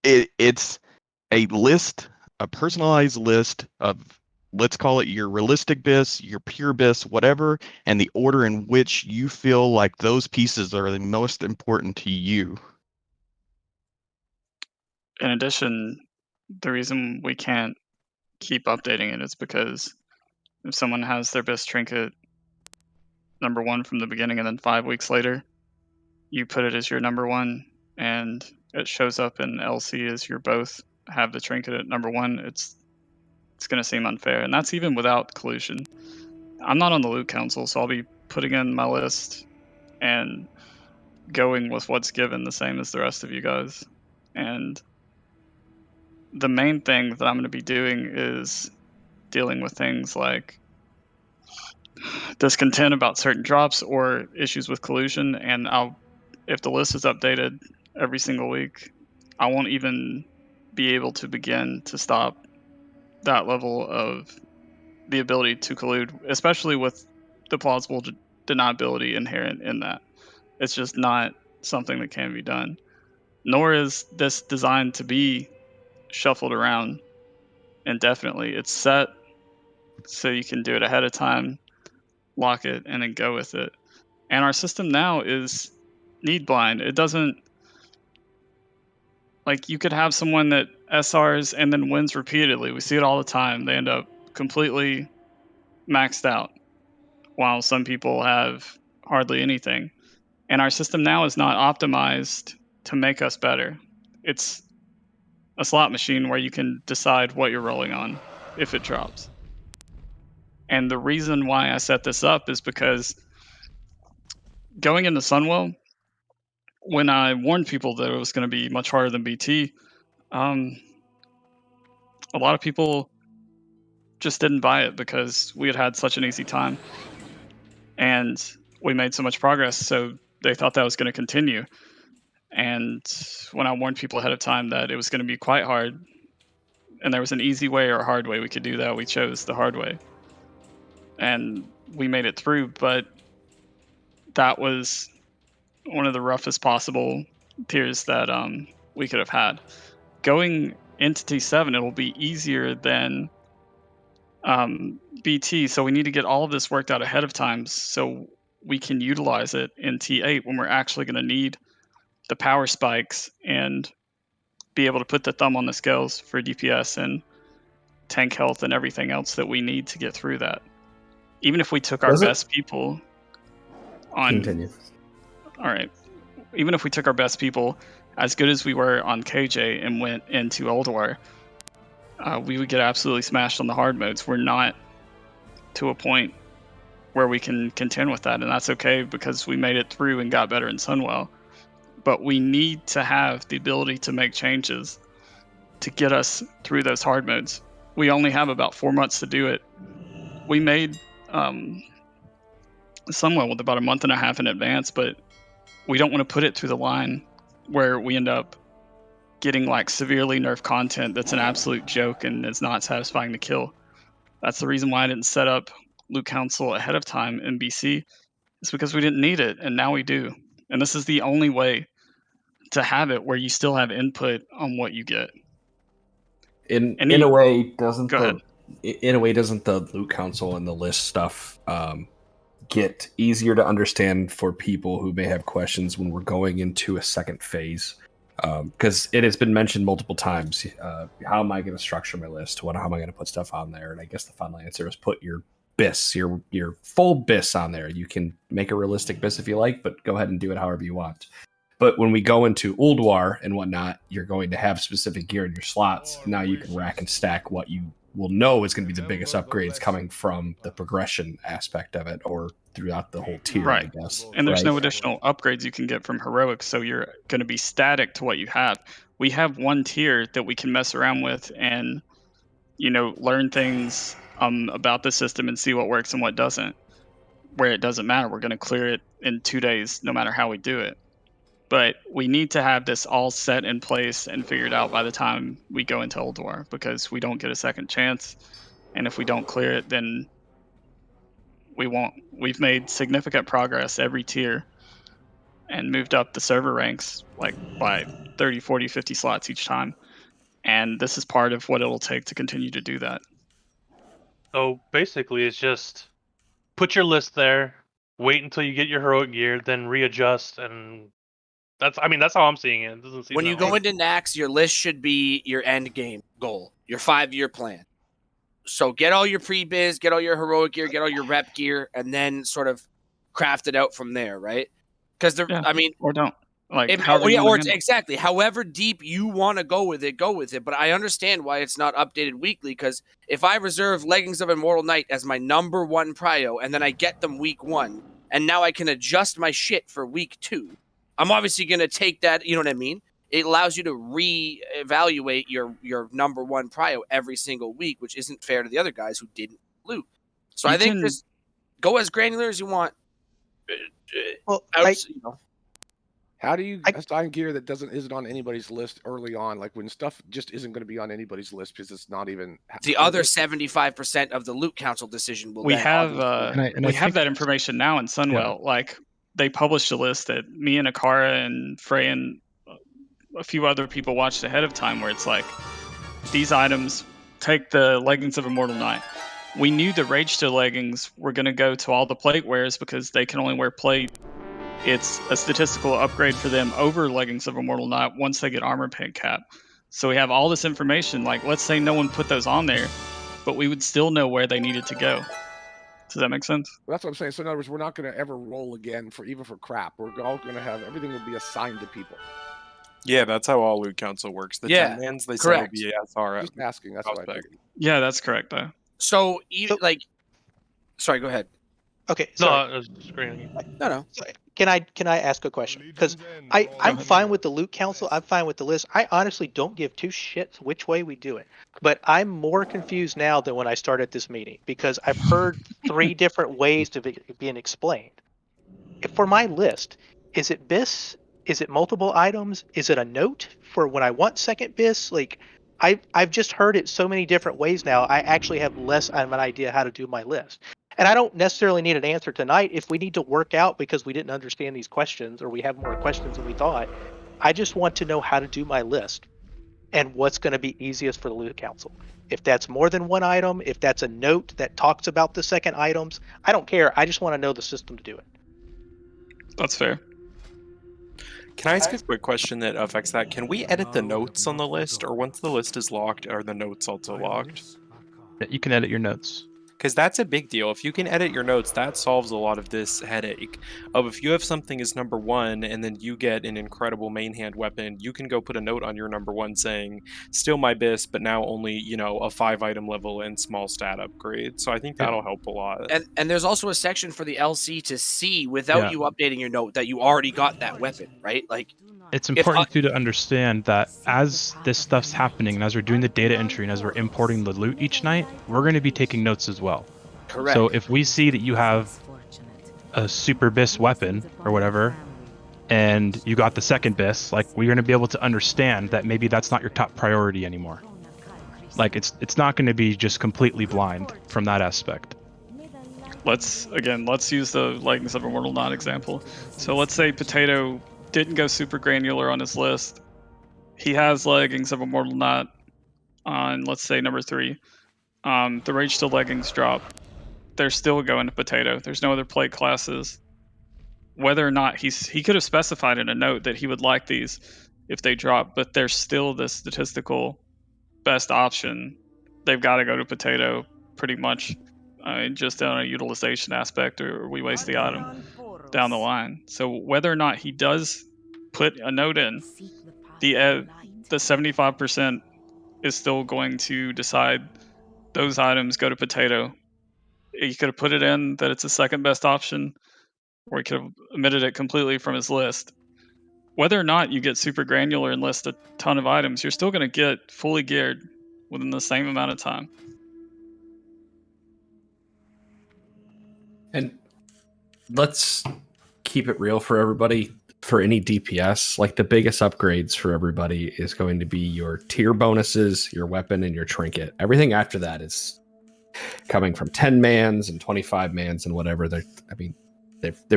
It's a list, a personalized list of, let's call it your realistic bis, your pure bis, whatever, and the order in which you feel like those pieces are the most important to you. In addition, the reason we can't keep updating it is because if someone has their best trinket number 1 from the beginning and then 5 weeks later, you put it as your number 1 and it shows up in LC as you're both have the trinket at number 1, it's going to seem unfair. And that's even without collusion. I'm not on the loot council, so I'll be putting in my list and going with what's given, the same as the rest of you guys. And the main thing that I'm going to be doing is dealing with things like discontent about certain drops or issues with collusion. And if the list is updated every single week, I won't even be able to begin to stop that level of the ability to collude, especially with the plausible deniability inherent in that. It's just not something that can be done. Nor is this designed to be shuffled around indefinitely. It's set so you can do it ahead of time, lock it, and then go with it. And our system now is need blind. It doesn't, like, you could have someone that SRs and then wins repeatedly. We see it all the time. They end up completely maxed out, while some people have hardly anything. And our system now is not optimized to make us better. It's a slot machine where you can decide what you're rolling on if it drops. And the reason why I set this up is because going into Sunwell, when I warned people that it was going to be much harder than BT, a lot of people just didn't buy it because we had such an easy time and we made so much progress. So they thought that was going to continue. And when I warned people ahead of time that it was going to be quite hard and there was an easy way or a hard way we could do that, we chose the hard way. And we made it through, but that was one of the roughest possible tiers that we could have had. Going into T7, it'll be easier than BT, so we need to get all of this worked out ahead of time so we can utilize it in T8 when we're actually going to need the power spikes and be able to put the thumb on the scales for DPS and tank health and everything else that we need to get through that. Even if we took our best people on... Continue. All right. Even if we took our best people, as good as we were on KJ and went into Old War, we would get absolutely smashed on the hard modes. We're not to a point where we can contend with that, and that's okay because we made it through and got better in Sunwell. But we need to have the ability to make changes to get us through those hard modes. We only have about 4 months to do it. We made Sunwell with about a month and a half in advance, but we don't want to put it through the line where we end up getting like severely nerfed content that's an absolute joke and is not satisfying to kill. That's the reason why I didn't set up Loot Council ahead of time in BC. It's because we didn't need it, and now we do. And this is the only way to have it where you still have input on what you get. In a way, doesn't the loot council and the list stuff get easier to understand for people who may have questions when we're going into a second phase? Because it has been mentioned multiple times. How am I going to structure my list? How am I going to put stuff on there? And I guess the final answer is put your BIS, your full BIS on there. You can make a realistic BIS if you like, but go ahead and do it however you want. But when we go into Ulduar and whatnot, you're going to have specific gear in your slots. Now you can rack and stack what you will know is going to be the biggest upgrades coming from the progression aspect of it, or throughout the whole tier, Right. I guess. And there's right? no additional upgrades you can get from heroics, so you're going to be static to what you have. We have one tier that we can mess around with and, learn things about the system and see what works and what doesn't. Where it doesn't matter, we're going to clear it in 2 days, no matter how we do it. But we need to have this all set in place and figured out by the time we go into Ulduar, because we don't get a second chance. And if we don't clear it, then we won't. We've made significant progress every tier and moved up the server ranks like by 30, 40, 50 slots each time. And this is part of what it'll take to continue to do that. So basically, it's just put your list there, wait until you get your heroic gear, then readjust, and that's how I'm seeing it. It doesn't seem When you that go hard. into Nax, your list should be your end game goal, your 5-year plan. So get all your pre-biz, get all your heroic gear, get all your rep gear, and then sort of craft it out from there, right? Because or don't. Exactly. However deep you want to go with it, go with it. But I understand why it's not updated weekly, because if I reserve Leggings of Immortal Knight as my number 1 prio, and then I get them week 1, and now I can adjust my shit for week 2, I'm obviously going to take that, you know what I mean? It allows you to reevaluate your number 1 prio every single week, which isn't fair to the other guys who didn't loot. So I think just go as granular as you want. Well, how do you assign gear that isn't on anybody's list early on? Like when stuff just isn't going to be on anybody's list because it's not even the other 75% of the loot council decision will. We have that information now in Sunwell. Like they published a list that me and Akara and Frey and a few other people watched ahead of time, where it's like these items. Take the Leggings of Immortal Knight. We knew the Rage Steel leggings were going to go to all the plate wearers because they can only wear plate. It's a statistical upgrade for them over Leggings of Immortal Knight once they get armor peg cap. So we have all this information. Like, let's say no one put those on there, but we would still know where they needed to go. Does that make sense? Well, that's what I'm saying. So in other words, we're not going to ever roll again even for crap. We're all going to have everything will be assigned to people. Yeah, that's how all loot council works. The 10 mans, they say will be SR. Just asking. That's what I think. Yeah, that's correct, though. So, sorry, go ahead. Okay. Sorry. No, I was screaming. No. Can I ask a question? Because I'm fine with the loot council. I'm fine with the list. I honestly don't give 2 shits which way we do it. But I'm more confused now than when I started this meeting, because I've heard 3 different ways to being explained. For my list, is it BIS? Is it multiple items? Is it a note for when I want second BIS? Like, I've just heard it so many different ways now. I actually have less of an idea how to do my list. And I don't necessarily need an answer tonight. If we need to work out because we didn't understand these questions, or we have more questions than we thought, I just want to know how to do my list and what's going to be easiest for the loot council. If that's more than 1 item, if that's a note that talks about the second items, I don't care. I just want to know the system to do it. That's fair. Can I ask a quick question that affects that? Can we edit the notes on the list, or once the list is locked, are the notes also locked? You can edit your notes. Because that's a big deal. If you can edit your notes, that solves a lot of this headache of if you have something as number 1 and then you get an incredible main hand weapon, you can go put a note on your number 1 saying, still my BIS, but now only, a 5 item level and small stat upgrade. So I think that'll help a lot. And there's also a section for the LC to see without you updating your note that you already got that weapon, right? Like, it's important to understand that as this stuff's happening and as we're doing the data entry and as we're importing the loot each night, we're going to be taking notes as well. Correct. So if we see that you have a super BIS weapon or whatever, and you got the second BIS, like, we're going to be able to understand that maybe that's not your top priority anymore. Like, it's not going to be just completely blind from that aspect. let's use the Leggings of Immortal Knot example. So let's say Potato didn't go super granular on his list. He has Leggings of Immortal Knot on, let's say, number 3. The Rage to Leggings drop. They're still going to Potato. There's no other plate classes. Whether or not he could have specified in a note that he would like these if they drop, but there's still the statistical best option. They've got to go to Potato pretty much, just on a utilization aspect, or we waste the item down the line. So whether or not he does put a note in, the 75% is still going to decide those items go to Potato. He could have put it in that it's the second best option, or he could have omitted it completely from his list. Whether or not you get super granular and list a ton of items, you're still going to get fully geared within the same amount of time. And let's keep it real for everybody. For any DPS, like the biggest upgrades for everybody is going to be your tier bonuses, your weapon, and your trinket. Everything after that is coming from 10 mans and 25 mans and whatever. They're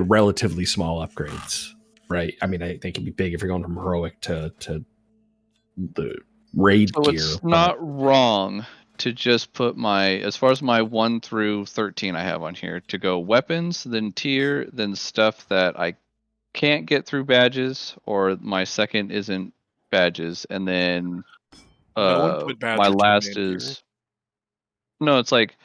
relatively small upgrades, right? I mean, they can be big if you're going from heroic to the raid So gear. it's not wrong to just put as far as my 1 through 13 I have on here, to go weapons, then tier, then stuff that I can't get through badges, or my second isn't badges, and then No one put badge my or last two-man gear. is no. It's like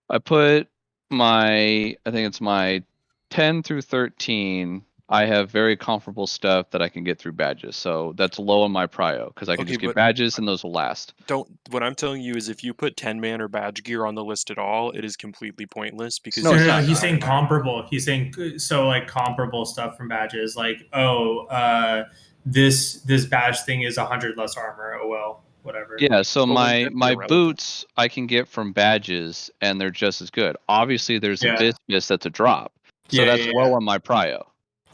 I put I think it's my 10 through 13. I have very comfortable stuff that I can get through badges, so that's low on my prio because I can Okay, just get but badges and those will last. What I'm telling you is, if you put 10-man or badge gear on the list at all, it is completely pointless because No, it's No, not. he's saying comparable. He's saying so like comparable stuff from badges, like this badge thing is 100 less armor. Oh well, whatever. Yeah, so Well, then my irrelevant. boots I can get from badges and they're just as good. Obviously, there's a Yeah. miss that's a drop, so Yeah, that's yeah, low yeah. on my prio.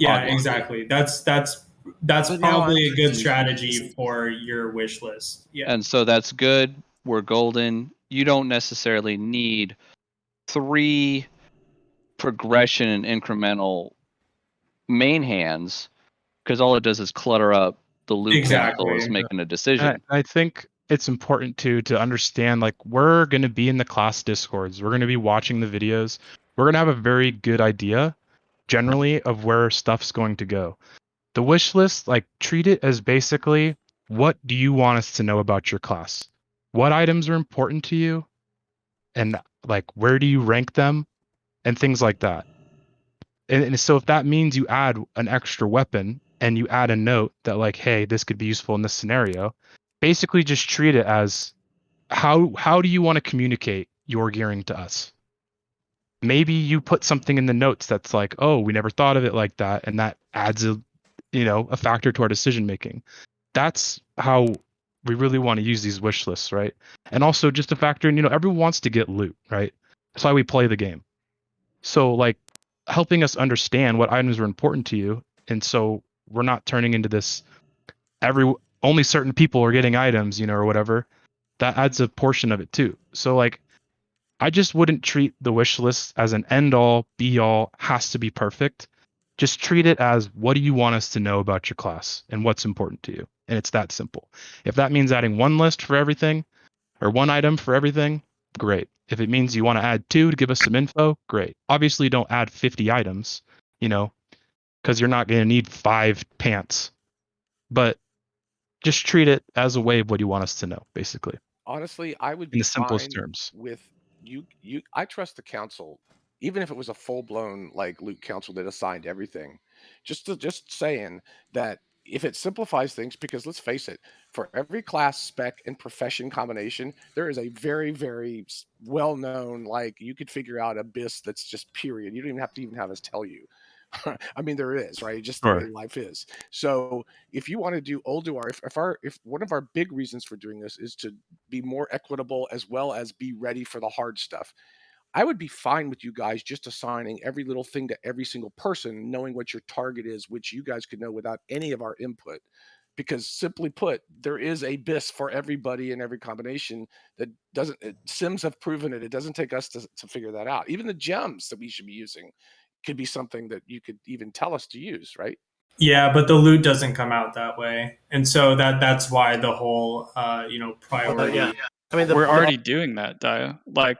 Yeah, obviously. exactly. That's But now probably I'm a good confused. strategy for your wish list. Yeah. And so that's good. We're golden. You don't necessarily need 3 progression and incremental main hands, because all it does is clutter up the loot council is Exactly. making a decision. I think it's important to understand, like, we're going to be in the class discords, we're going to be watching the videos, we're going to have a very good idea generally of where stuff's going to go. The wish list, like, treat it as basically, what do you want us to know about your class? What items are important to you? And like, where do you rank them? And things like that. And so if that means you add an extra weapon and you add a note that, like, hey, this could be useful in this scenario, basically just treat it as, how do you want to communicate your gearing to us? Maybe you put something in the notes that's like, oh, we never thought of it like that, and that adds a factor to our decision making. That's how we really want to use these wish lists, right? And also just a factor in, everyone wants to get loot, right? That's why we play the game. So, like, helping us understand what items are important to you, and so we're not turning into this only certain people are getting items, or whatever. That adds a portion of it too. So, like, I just wouldn't treat the wish list as an end all be all, has to be perfect. Just treat it as, what do you want us to know about your class and what's important to you? And it's that simple. If that means adding one list for everything or one item for everything, great. If it means you want to add 2 to give us some info, great. Obviously, don't add 50 items, because you're not going to need 5 pants. But just treat it as a way of what you want us to know, basically. Honestly, I would In be the simplest fine terms. with you. I trust the council, even if it was a full blown like loot council that assigned everything. Just saying that if it simplifies things, because let's face it, for every class spec and profession combination, there is a very very well known, like, you could figure out abyss that's just period. You don't even have to have us tell you. I mean, there is, right? Just the way Sure. life is. So if you want to do Ulduar, if one of our big reasons for doing this is to be more equitable as well as be ready for the hard stuff, I would be fine with you guys just assigning every little thing to every single person, knowing what your target is, which you guys could know without any of our input. because simply put, there is a BIS for everybody in every combination that doesn't, Sims have proven it. It doesn't take us to figure that out. Even the gems that we should be using could be something that you could even tell us to use, right? Yeah, but the loot doesn't come out that way, and so that's why the whole priority. Yeah. I mean, we're already doing that, Dia. Like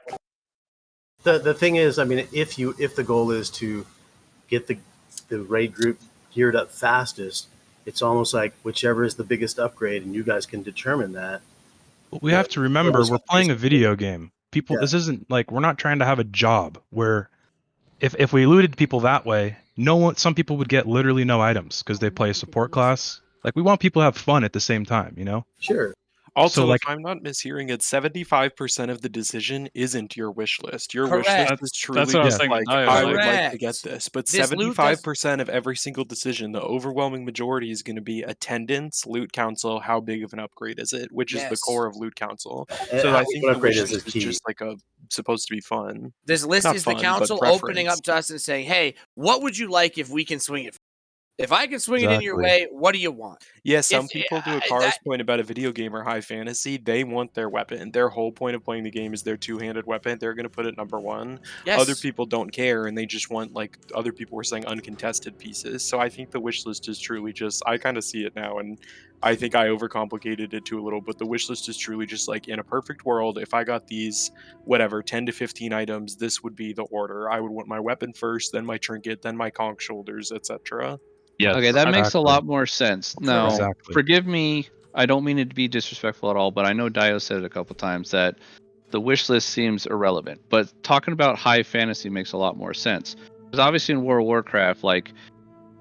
the thing is, I mean, if the goal is to get the raid group geared up fastest, it's almost like whichever is the biggest upgrade, and you guys can determine that. But we have to remember we're playing a video game. People, this isn't like we're not trying to have a job where if we looted people that way, some people would get literally no items because they play a support class. Like we want people to have fun at the same time, you know? Sure. Also, So, like, if I'm not mishearing it, 75% of the decision isn't your wish list. Your wish Correct. list is truly That's what I was just saying to like, Dio, I like- would like to Correct. get this. But This loot does- 75% of every single decision, the overwhelming majority is going to be attendance, loot council, how big of an upgrade is it, which is the Yes. core of loot council. And So how I big think an the upgrade wish is list is key. just like supposed to be fun. This list Not is fun, the but council opening up to us and saying, "Hey, what would you like if we can swing it? If I can swing it in your way, what do you want?" Yeah, some If- people, to a that- car's point about a video game or high fantasy, they want their weapon. Their whole point of playing the game is their two-handed weapon. They're going to put it number one. Yes. Other people don't care, and they just want, like other people were saying, uncontested pieces. So I think the wish list is truly just, I kind of see it now, and I think I overcomplicated it too a little, but the wish list is truly just like, in a perfect world, if I got these, whatever, 10 to 15 items, this would be the order. I would want my weapon first, then my trinket, then my conch shoulders, etc. Yes, Okay, that makes a exactly. lot more sense. Now, Exactly. forgive me, I don't mean it to be disrespectful at all, but I know Dio said it a couple times that the wish list seems irrelevant. But talking about high fantasy makes a lot more sense. Because obviously in World of Warcraft, like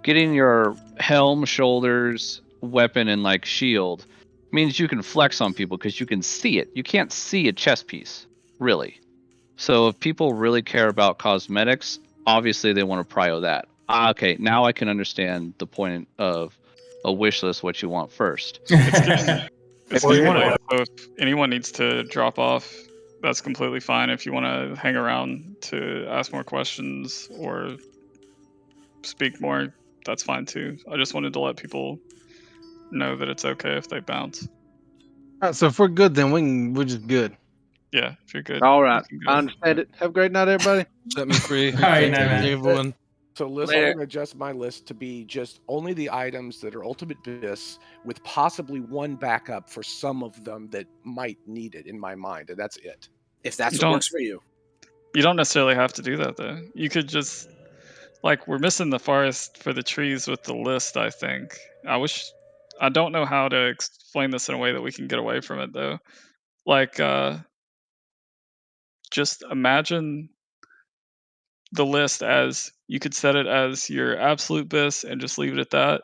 getting your helm, shoulders, weapon, and like shield means you can flex on people because you can see it. You can't see a chess piece, really. So if people really care about cosmetics, obviously they want to prio that. Okay, now I can understand the point of a wish list, what you want first. It's getting late, so if anyone needs to drop off, that's completely fine. If you want to hang around to ask more questions or speak more, that's fine too. I just wanted to let people know that it's okay if they bounce. So if we're good, then we're just good. Yeah, if you're good. All right, you can go. I understand it. Have a great night, everybody. Set me free. All right, Thank night, man. everyone. So Liz, Later. I'm going to adjust my list to be just only the items that are ultimate BIS with possibly one backup for some of them that might need it in my mind, and that's it. If that's You what don't- works for you. You don't necessarily have to do that though. You could just like we're missing the forest for the trees with the list, I think. I don't know how to explain this in a way that we can get away from it though. Like just imagine the list as you could set it as your absolute BIS and just leave it at that.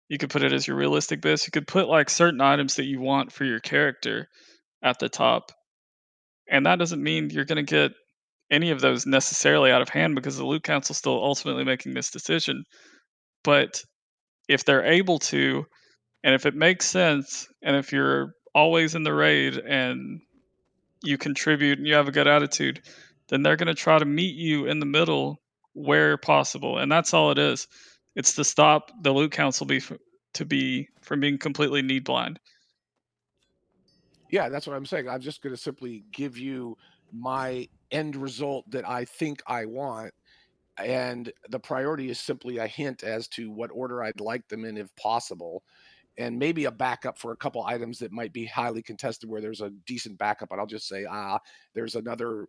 You could put it as your realistic BIS. You could put like certain items that you want for your character at the top. And that doesn't mean you're going to get any of those necessarily out of hand because the loot council's still ultimately making this decision. But if they're able to, and if it makes sense, and if you're always in the raid and you contribute and you have a good attitude, then they're going to try to meet you in the middle where possible. And that's all it is. It's to stop the loot council from being completely need blind. Yeah, that's what I'm saying. I'm just going to simply give you my end result that I think I want, and the priority is simply a hint as to what order I'd like them in if possible, and maybe a backup for a couple items that might be highly contested where there's a decent backup, but I'll just say, there's another,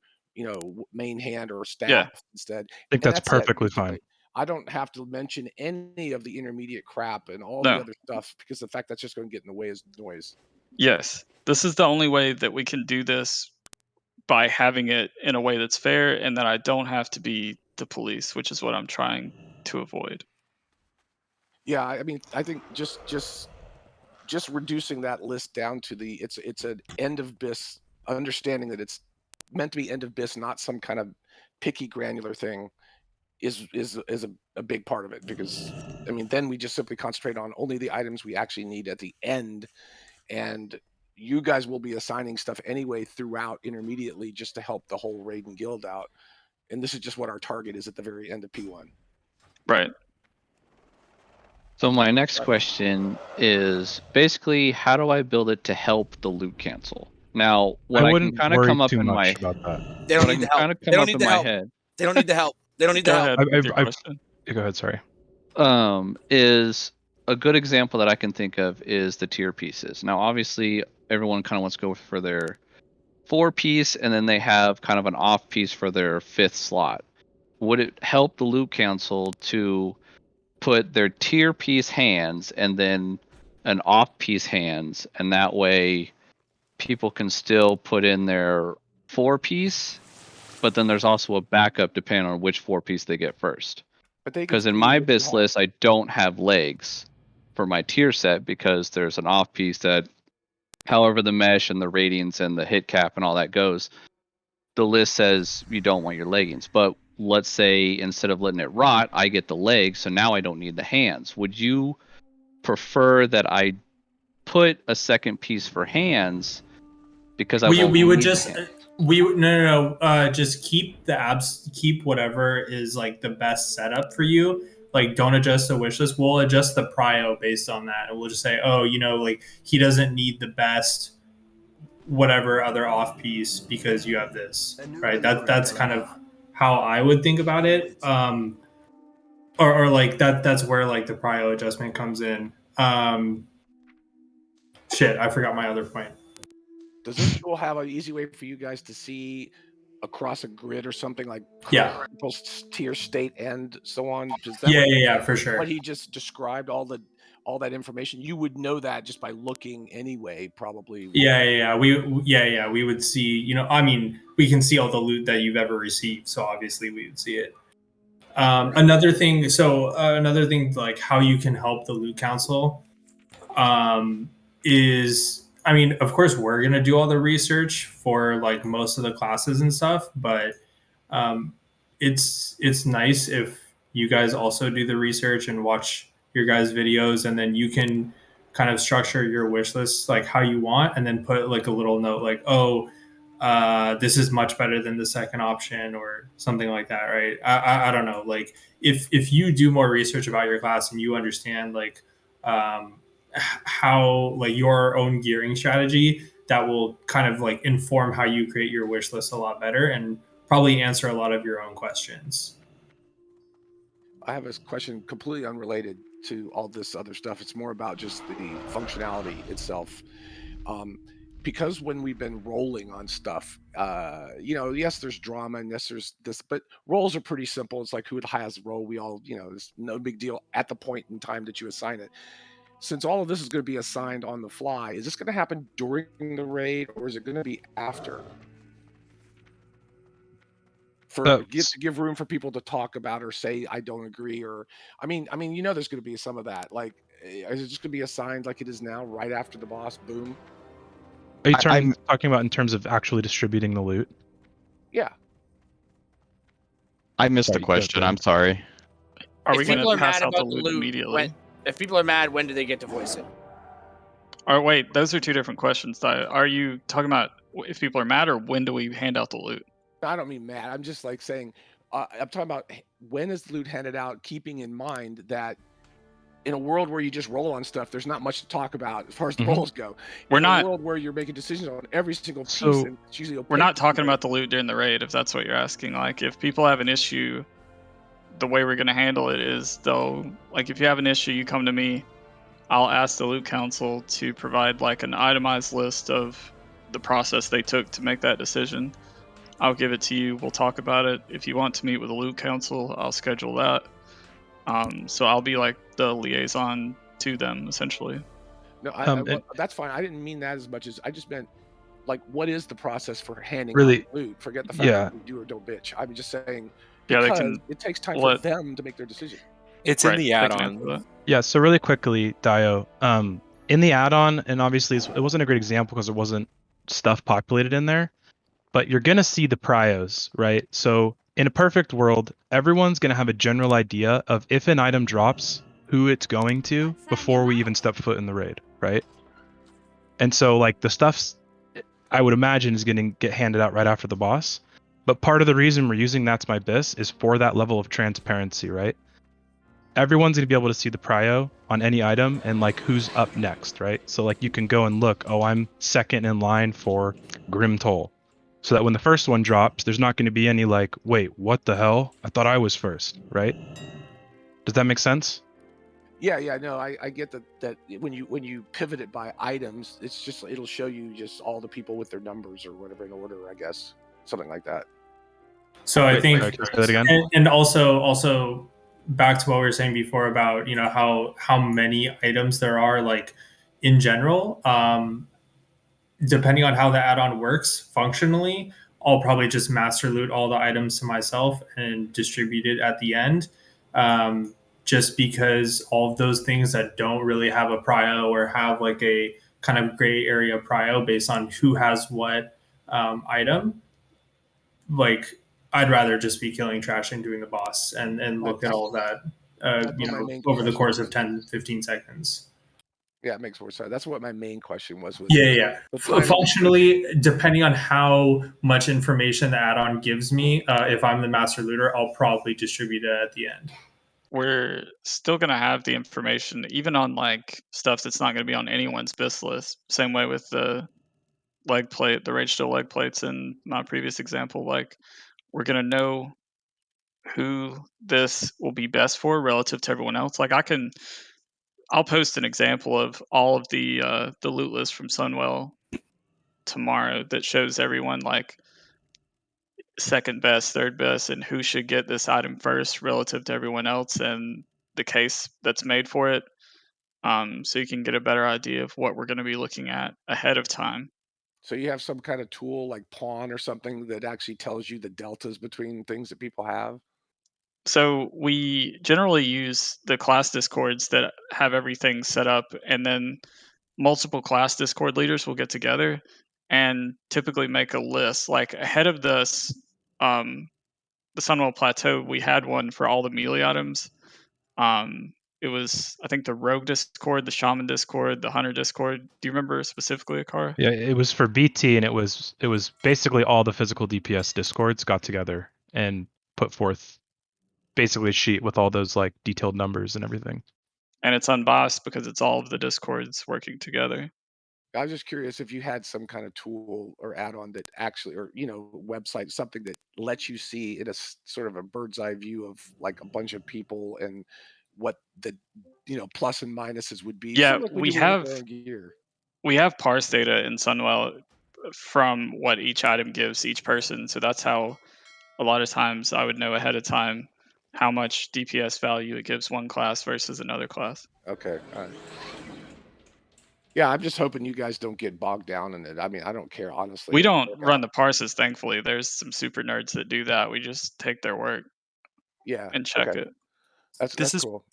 main hand or staff instead. I think And that's it, perfectly basically. fine. I don't have to mention any of the intermediate crap and all No. the other stuff because the fact that's just going to get in the way is noise. Yes, this is the only way that we can do this by having it in a way that's fair and that I don't have to be the police, which is what I'm trying to avoid. Yeah, I mean, I think just reducing that list down to it's an end of BIS, understanding that it's meant to be end of BIS, not some kind of picky granular thing, is a big part of it. Because I mean, then we just simply concentrate on only the items we actually need at the end, and you guys will be assigning stuff anyway throughout intermediately just to help the whole raid and guild out. And this is just what our target is at the very end of P1. Right. So my next question is basically, how do I build it to help the loot cancel? Now, what I I can wouldn't kind of worry come up too in much my about that. They don't what I need can the help. kind of They come don't up need in the my help. head They don't need the help. They don't need the Go help. ahead with your question. Go ahead. Sorry. is a good example that I can think of is the tier pieces. Now, obviously, everyone kind of wants to go for their 4-piece, and then they have kind of an off piece for their 5th slot. Would it help the loot council to put their tier piece hands and then an off piece hands, and that way people can still put in their 4-piece, but then there's also a backup depending on which 4-piece they get first? But they can Because in see my what you bis have. list, I don't have legs for my tier set because there's an off piece that, however the mesh and the ratings and the hit cap and all that goes, the list says you don't want your leggings. But let's say instead of letting it rot, I get the legs, so now I don't need the hands. Would you prefer that I put a second piece for hands because I won't We would need the just hands? just keep whatever is like the best setup for you. Like, don't adjust the wish list. We'll adjust the prio based on that, and we'll just say, oh, like he doesn't need the best whatever other off piece because you have this, right? That's kind of how I would think about it. Or like that's where like the prio adjustment comes in. Shit, I forgot my other point. Does this tool have an easy way for you guys to see across a grid or something like Yeah. people's tier state and so on? Yeah, for sure. What he just described, all that information, you would know that just by looking anyway, probably. Yeah. We would see. I mean, we can see all the loot that you've ever received, so obviously we would see it. Another thing, like how you can help the loot council, is, I mean, of course, we're gonna do all the research for like most of the classes and stuff, but it's nice if you guys also do the research and watch your guys' videos, and then you can kind of structure your wish list like how you want, and then put like a little note like, oh, this is much better than the second option or something like that, right? I don't know. Like if you do more research about your class and you understand like how like your own gearing strategy, that will kind of like inform how you create your wish list a lot better and probably answer a lot of your own questions. I have a question completely unrelated to all this other stuff. It's more about just the functionality itself. Because when we've been rolling on stuff, yes, there's drama and yes, there's this, but rolls are pretty simple. It's like who has the roll. We all, it's no big deal at the point in time that you assign it. Since all of this is going to be assigned on the fly, is this going to happen during the raid or is it going to be after? To give room for people to talk about or say I don't agree, or I mean there's going to be some of that. Like, is it just going to be assigned like it is now, right after the boss? Boom. Are you talking about in terms of actually distributing the loot? Yeah. I missed the question. I'm sorry. Are we If going people to are pass mad out the about the loot loot, immediately? if people are mad, when do they get to voice it? Or wait, those are two different questions. Are you talking about if people are mad, or when do we hand out the loot? I don't mean mad. I'm just like saying, I'm talking about when is the loot handed out, keeping in mind that in a world where you just roll on stuff, there's not much to talk about as far as the rolls go. We're in not a world where you're making decisions on every single piece, So and it's usually we're not talking about the loot during the raid, if that's what you're asking. Like, if people have an issue, the way we're going to handle it is like if you have an issue, you come to me. I'll ask the loot council to provide like an itemized list of the process they took to make that decision. I'll give it to you. We'll talk about it. If you want to meet with the loot council, I'll schedule that. So I'll be like the liaison to them, essentially. No, that's fine. I didn't mean that as much as I just meant, like, what is the process for handing Really, out loot? Forget the fact that we do or don't bitch. I'm just saying, Yeah, they because can it takes time for them to make their decision. It's Right, in the they can add-on. answer that. Yeah, so really quickly, Dio, in the add-on, and obviously it wasn't a great example because there wasn't stuff populated in there, but you're gonna see the prios, right? So in a perfect world, everyone's gonna have a general idea of if an item drops, who it's going to before we even step foot in the raid, right? And so like the stuff's, I would imagine, is gonna get handed out right after the boss. But part of the reason we're using That's My Bis is for that level of transparency, right? everyone's going to be able to see the prio on any item and like who's up next, right? So like you can go and look, oh, I'm second in line for Grim Toll. So that when the first one drops, there's not going to be any like, wait, what the hell? I thought I was first, right? Does that make sense? Yeah, no, I get that when you pivot it by items, it's just it'll show you just all the people with their numbers or whatever in order, I guess, something like that. So I Wait, think, sorry, can you say that again? and also back to what we were saying before about how many items there are, like in general. Depending on how the add-on works functionally, I'll probably just master loot all the items to myself and distribute it at the end. Just because all of those things that don't really have a prio or have like a kind of gray area prio based on who has what item, like I'd rather just be killing trash and doing the boss and look at all of that, over the course of 10, 15 seconds. Yeah, it makes more sense. That's what my main question was. Yeah. Functionally, depending on how much information the add-on gives me, if I'm the master looter, I'll probably distribute it at the end. We're still going to have the information, even on like stuff that's not going to be on anyone's BIS list. Same way with the leg plate, the Rage Steel leg plates in my previous example. Like, we're going to know who this will be best for relative to everyone else. Like, I'll post an example of all of the loot list from Sunwell tomorrow that shows everyone like second best, third best, and who should get this item first relative to everyone else, and the case that's made for it. So you can get a better idea of what we're going to be looking at ahead of time. So you have some kind of tool like Pawn or something that actually tells you the deltas between things that people have? So we generally use the class discords that have everything set up, and then multiple class discord leaders will get together and typically make a list. Like ahead of this, the Sunwell Plateau, we had one for all the melee items. It was, I think, the Rogue Discord, the Shaman Discord, the Hunter Discord. Do you remember specifically, Akara? Yeah, it was for BT, and it was basically all the physical DPS discords got together and put forth basically a sheet with all those like detailed numbers and everything. And it's unbiased because it's all of the discords working together. I was just curious if you had some kind of tool or add-on that actually, or website, something that lets you see in a sort of a bird's eye view of like a bunch of people and what the plus and minuses would be. Yeah, Sort of like we do with our own gear. we have parse data in Sunwell from what each item gives each person. So that's how a lot of times I would know ahead of time how much DPS value it gives one class versus another class. Okay. All right. Yeah, I'm just hoping you guys don't get bogged down in it. I mean, I don't care, honestly. We don't run the parses, thankfully. There's some super nerds that do that. We just take their work. Yeah. And check it. That's cool.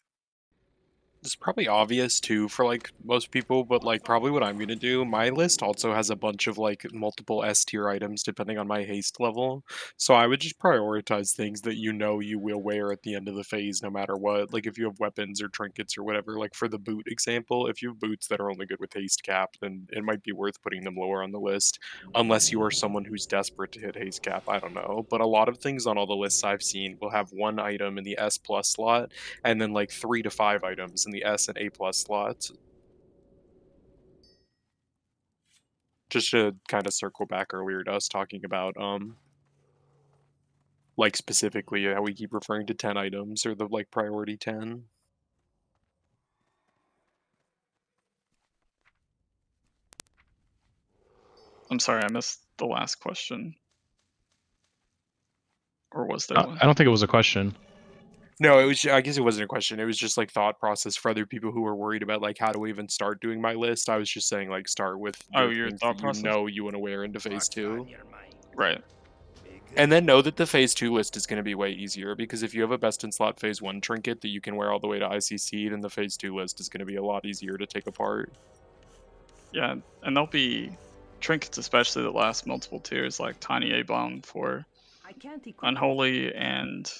This is probably obvious too for like most people, but like probably what I'm gonna do. My list also has a bunch of like multiple S tier items depending on my haste level. So I would just prioritize things that you will wear at the end of the phase no matter what. Like if you have weapons or trinkets or whatever, like for the boot example, if you have boots that are only good with haste cap, then it might be worth putting them lower on the list. Unless you are someone who's desperate to hit haste cap, I don't know. But a lot of things on all the lists I've seen will have one item in the S plus slot and then like 3 to 5 items in the S and A plus slots. Just to kind of circle back earlier to us talking about like specifically how we keep referring to 10 items or the like priority 10. I'm sorry, I missed the last question. Or was there one? I don't think it was a question. No, it was. I guess it wasn't a question. It was just like thought process for other people who were worried about like how do we even start doing my list. I was just saying like start with your things thought that process? you want to wear into phase 2. Right. And then know that the phase 2 list is going to be way easier because if you have a best in slot phase 1 trinket that you can wear all the way to ICC, then the phase 2 list is going to be a lot easier to take apart. Yeah, and there'll be trinkets especially that last multiple tiers, like Tiny A-Bomb for Unholy, and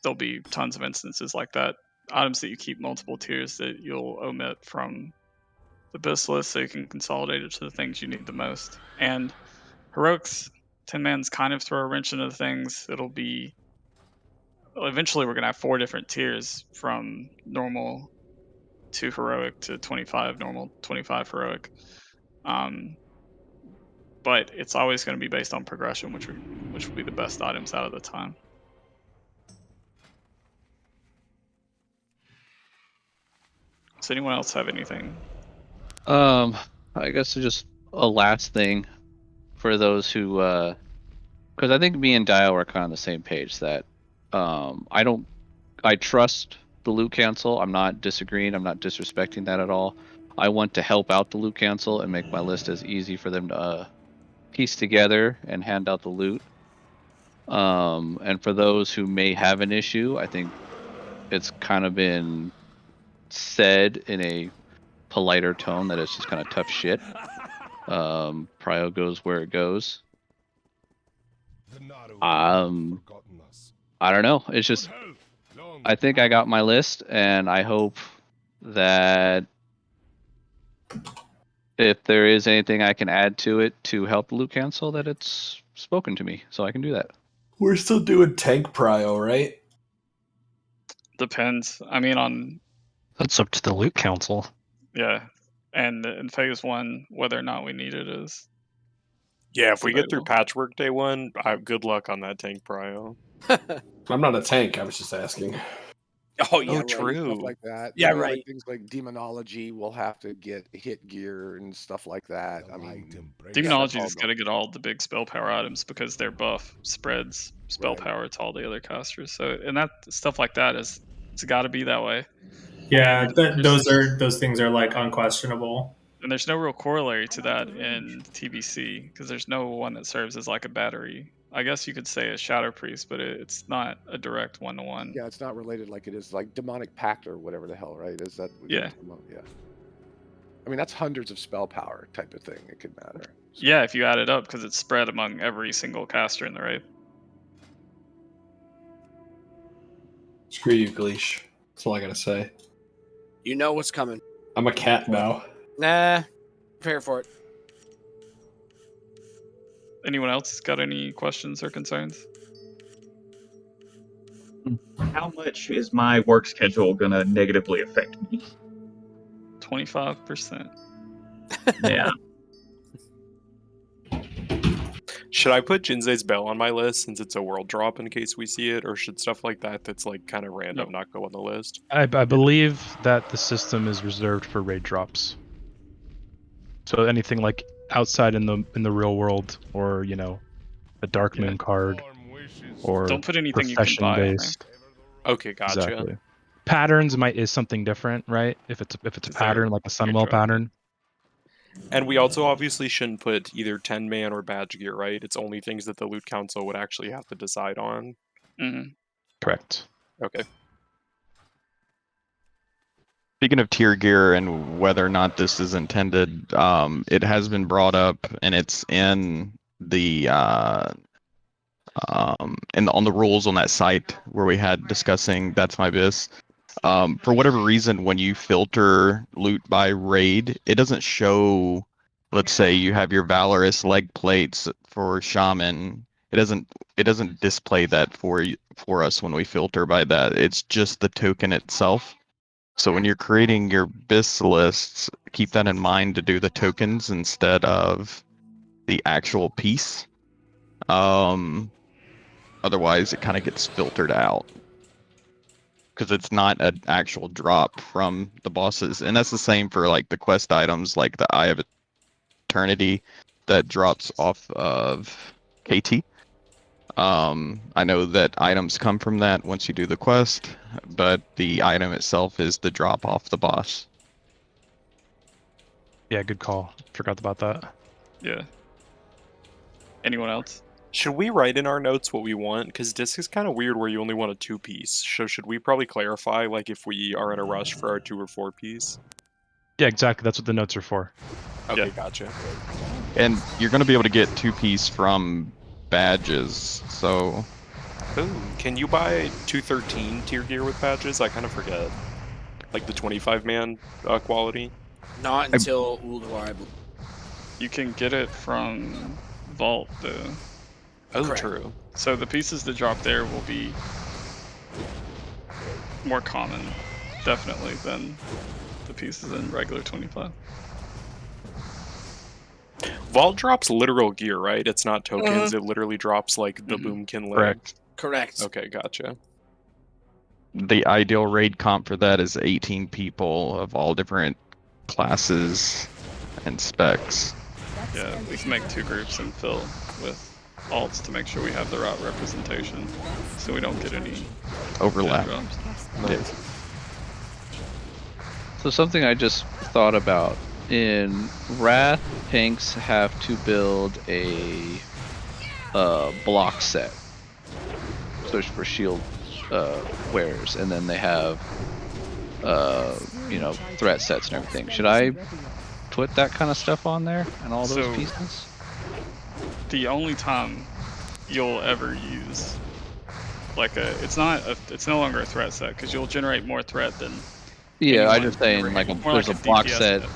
there'll be tons of instances like that. Items that you keep multiple tiers that you'll omit from the BIS list so you can consolidate it to the things you need the most. And Heroics, 10 Man's kind of throw a wrench into things. It'll be eventually we're gonna have 4 different tiers from normal to heroic to 25 normal, 25 heroic. But it's always going to be based on progression, which will be the best items out of the time. Does anyone else have anything? I guess just a last thing for those who, because I think me and Dio are kind of on the same page that I trust the loot council. I'm not disagreeing. I'm not disrespecting that at all. I want to help out the loot council and make my list as easy for them to piece together and hand out the loot. And for those who may have an issue, I think it's kind of been said in a politer tone that it's just kind of tough shit. Prio goes where it goes. I don't know. It's just, I think I got my list, and I hope that if there is anything I can add to it to help the loot council, that it's spoken to me, so I can do that. We're still doing tank prio, right? Depends. I mean, That's up to the loot council. yeah, and in phase 1, whether or not we need it is. Yeah, if we get through patchwork day 1, good luck on that tank prio. I'm not a tank. I was just asking. Oh yeah, Oh, right. true. Stuff like that. Yeah, Like right. things like demonology will have to get hit gear and stuff like that. I mean, Demonology just got to get all the big spell power items because their buff spreads spell power to all the other casters. So, and that stuff like that it's got to be that way. Yeah, those things are like unquestionable. And there's no real corollary to that in TBC because there's no one that serves as like a battery. I guess you could say a Shadow Priest, but it's not a direct one-to-one. yeah, it's not related like it is like demonic pact or whatever the hell, right? Is that what you're Yeah. talking about? Yeah. I mean, that's hundreds of spell power type of thing. It could matter. Yeah, if you add it up because it's spread among every single caster in the raid. Screw you, Gleesh. That's all I gotta say. You know what's coming. I'm a cat now. Nah, prepare for it. Anyone else got any questions or concerns? How much is my work schedule gonna negatively affect me? 25%. Yeah. Should I put Jinsei's Bell on my list since it's a world drop in case we see it, or should stuff like that's like kind of random not go on the list? I believe that the system is reserved for raid drops. So anything like outside in the real world, or a Dark Moon card, or don't put anything you can profession buy on there. based. Okay, gotcha. Exactly. Patterns is something different, right? If it's a pattern like a Sunwell pattern. And we also obviously shouldn't put either 10-man or badge gear, right? It's only things that the loot council would actually have to decide on. Mm-hmm. Correct. Okay. Speaking of tier gear and whether or not this is intended, it has been brought up, and it's in the on the rules on that site where we had discussing That's My Bis. For whatever reason, when you filter loot by raid, it doesn't show. Let's say you have your Valorous leg plates for Shaman. It doesn't display that for us when we filter by that. It's just the token itself. So when you're creating your BIS lists, keep that in mind to do the tokens instead of the actual piece. Otherwise, it kind of gets filtered out because it's not an actual drop from the bosses. And that's the same for like the quest items, like the Eye of Eternity that drops off of KT. I know that items come from that once you do the quest, but the item itself is the drop off the boss. Yeah, good call. Forgot about that. Yeah. Anyone else? Should we write in our notes what we want? Because disc is kind of weird where you only want a 2-piece. So should we probably clarify, like, if we are in a rush for our 2 or 4-piece? Yeah, exactly. That's what the notes are for. Okay, gotcha. And you're going to be able to get 2-piece from badges, so... Ooh, can you buy 213 tier gear with badges? I kind of forget. Like the 25-man quality? Not until Ulduar, I believe. You can get it from Vault, though. Oh, Correct. true. So the pieces that drop there will be more common, definitely, than the pieces in regular 25. Vault drops literal gear, right? It's not tokens. It literally drops like the boomkin leg. Correct. Correct. Okay, gotcha. The ideal raid comp for that is 18 people of all different classes and specs. Yeah, we can make 2 groups and fill with alts to make sure we have the right representation, so we don't get any Overlap. drops. Nice. So something I just thought about, in Wrath, tanks have to build a block set, so for shield wearers, and then they have threat sets and everything. Should I put that kind of stuff on there and all those So- pieces? The only time you'll ever use it's no longer a threat set, because you'll generate more threat than Yeah, I anyone just saying ever like had. More there's like a block DPS set.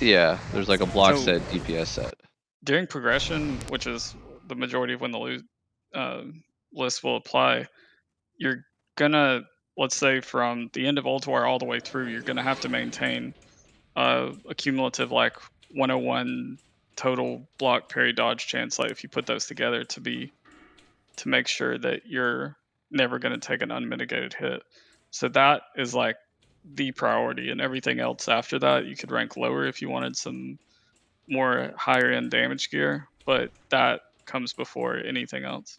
Yeah, there's like a block So- set DPS set. During progression, which is the majority of when the list will apply, you're gonna, let's say from the end of Old War all the way through, you're gonna have to maintain a cumulative like 101 total block, parry, dodge chance. Like if you put those together to make sure that you're never gonna take an unmitigated hit. So that is like the priority, and everything else after that you could rank lower if you wanted some more higher end damage gear, but that comes before anything else.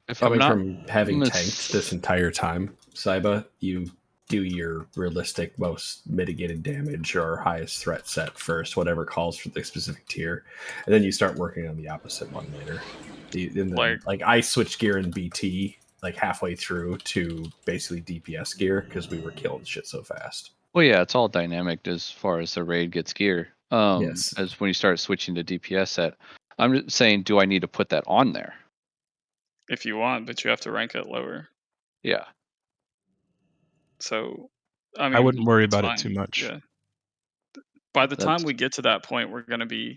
If I'm Coming not from having tanked this entire time, Saiba, you do your realistic most mitigated damage or highest threat set first, whatever calls for the specific tier, and then you start working on the opposite one later. And then, like I switched gear in BT like halfway through to basically DPS gear because we were killing shit so fast. Well, yeah, it's all dynamic as far as the raid gets gear. Yes. As when you start switching to DPS set, I'm just saying, do I need to put that on there? If you want, but you have to rank it lower. Yeah. So, I mean, I wouldn't worry it's about fine. it too much. Yeah. By the time That's- we get to that point, we're going to be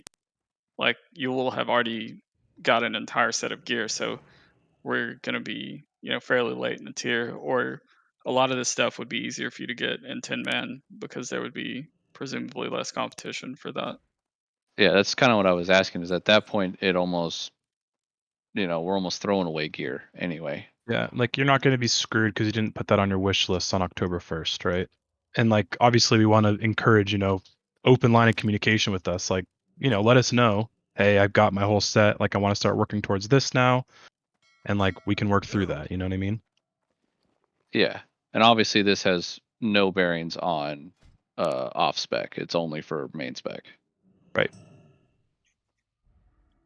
like, you will have already got an entire set of gear. So we're going to be, fairly late in the tier, or a lot of this stuff would be easier for you to get in 10 man because there would be presumably less competition for that. Yeah, that's kind of what I was asking. Is at that point, it almost, we're almost throwing away gear anyway. Yeah, like you're not going to be screwed because you didn't put that on your wish list on October 1st, right? And like obviously we want to encourage, open line of communication with us. Like, let us know, hey, I've got my whole set, like I want to start working towards this now. And like we can work through that, you know what I mean? Yeah, and obviously this has no bearings on off spec. It's only for main spec. Right.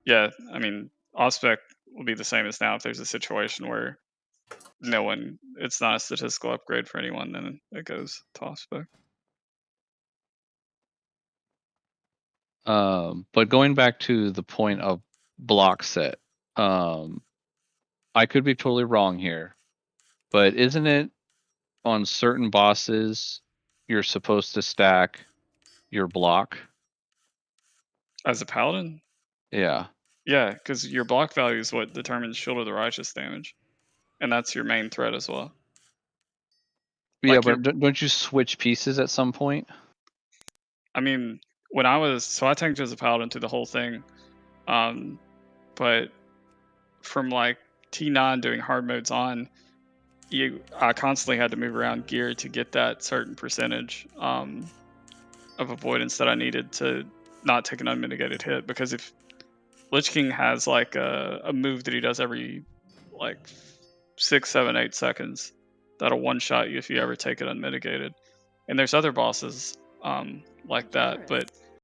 Yeah, I mean, off-spec will be the same as now. If there's a situation where it's not a statistical upgrade for anyone, then it goes to off-spec. But going back to the point of block set, I could be totally wrong here, but isn't it on certain bosses you're supposed to stack your block? As a paladin? Yeah. Yeah, because your block value is what determines Shield of the Righteous damage. And that's your main threat as well. Yeah, Like but don't you switch pieces at some point? I mean, when I tanked as a paladin through the whole thing, but from like T9 doing hard modes on, I constantly had to move around gear to get that certain percentage of avoidance that I needed to not take an unmitigated hit. Because if Lich King has like a move that he does every like 6, 7, 8 seconds, that'll one shot you if you ever take it unmitigated. And there's other bosses like that, but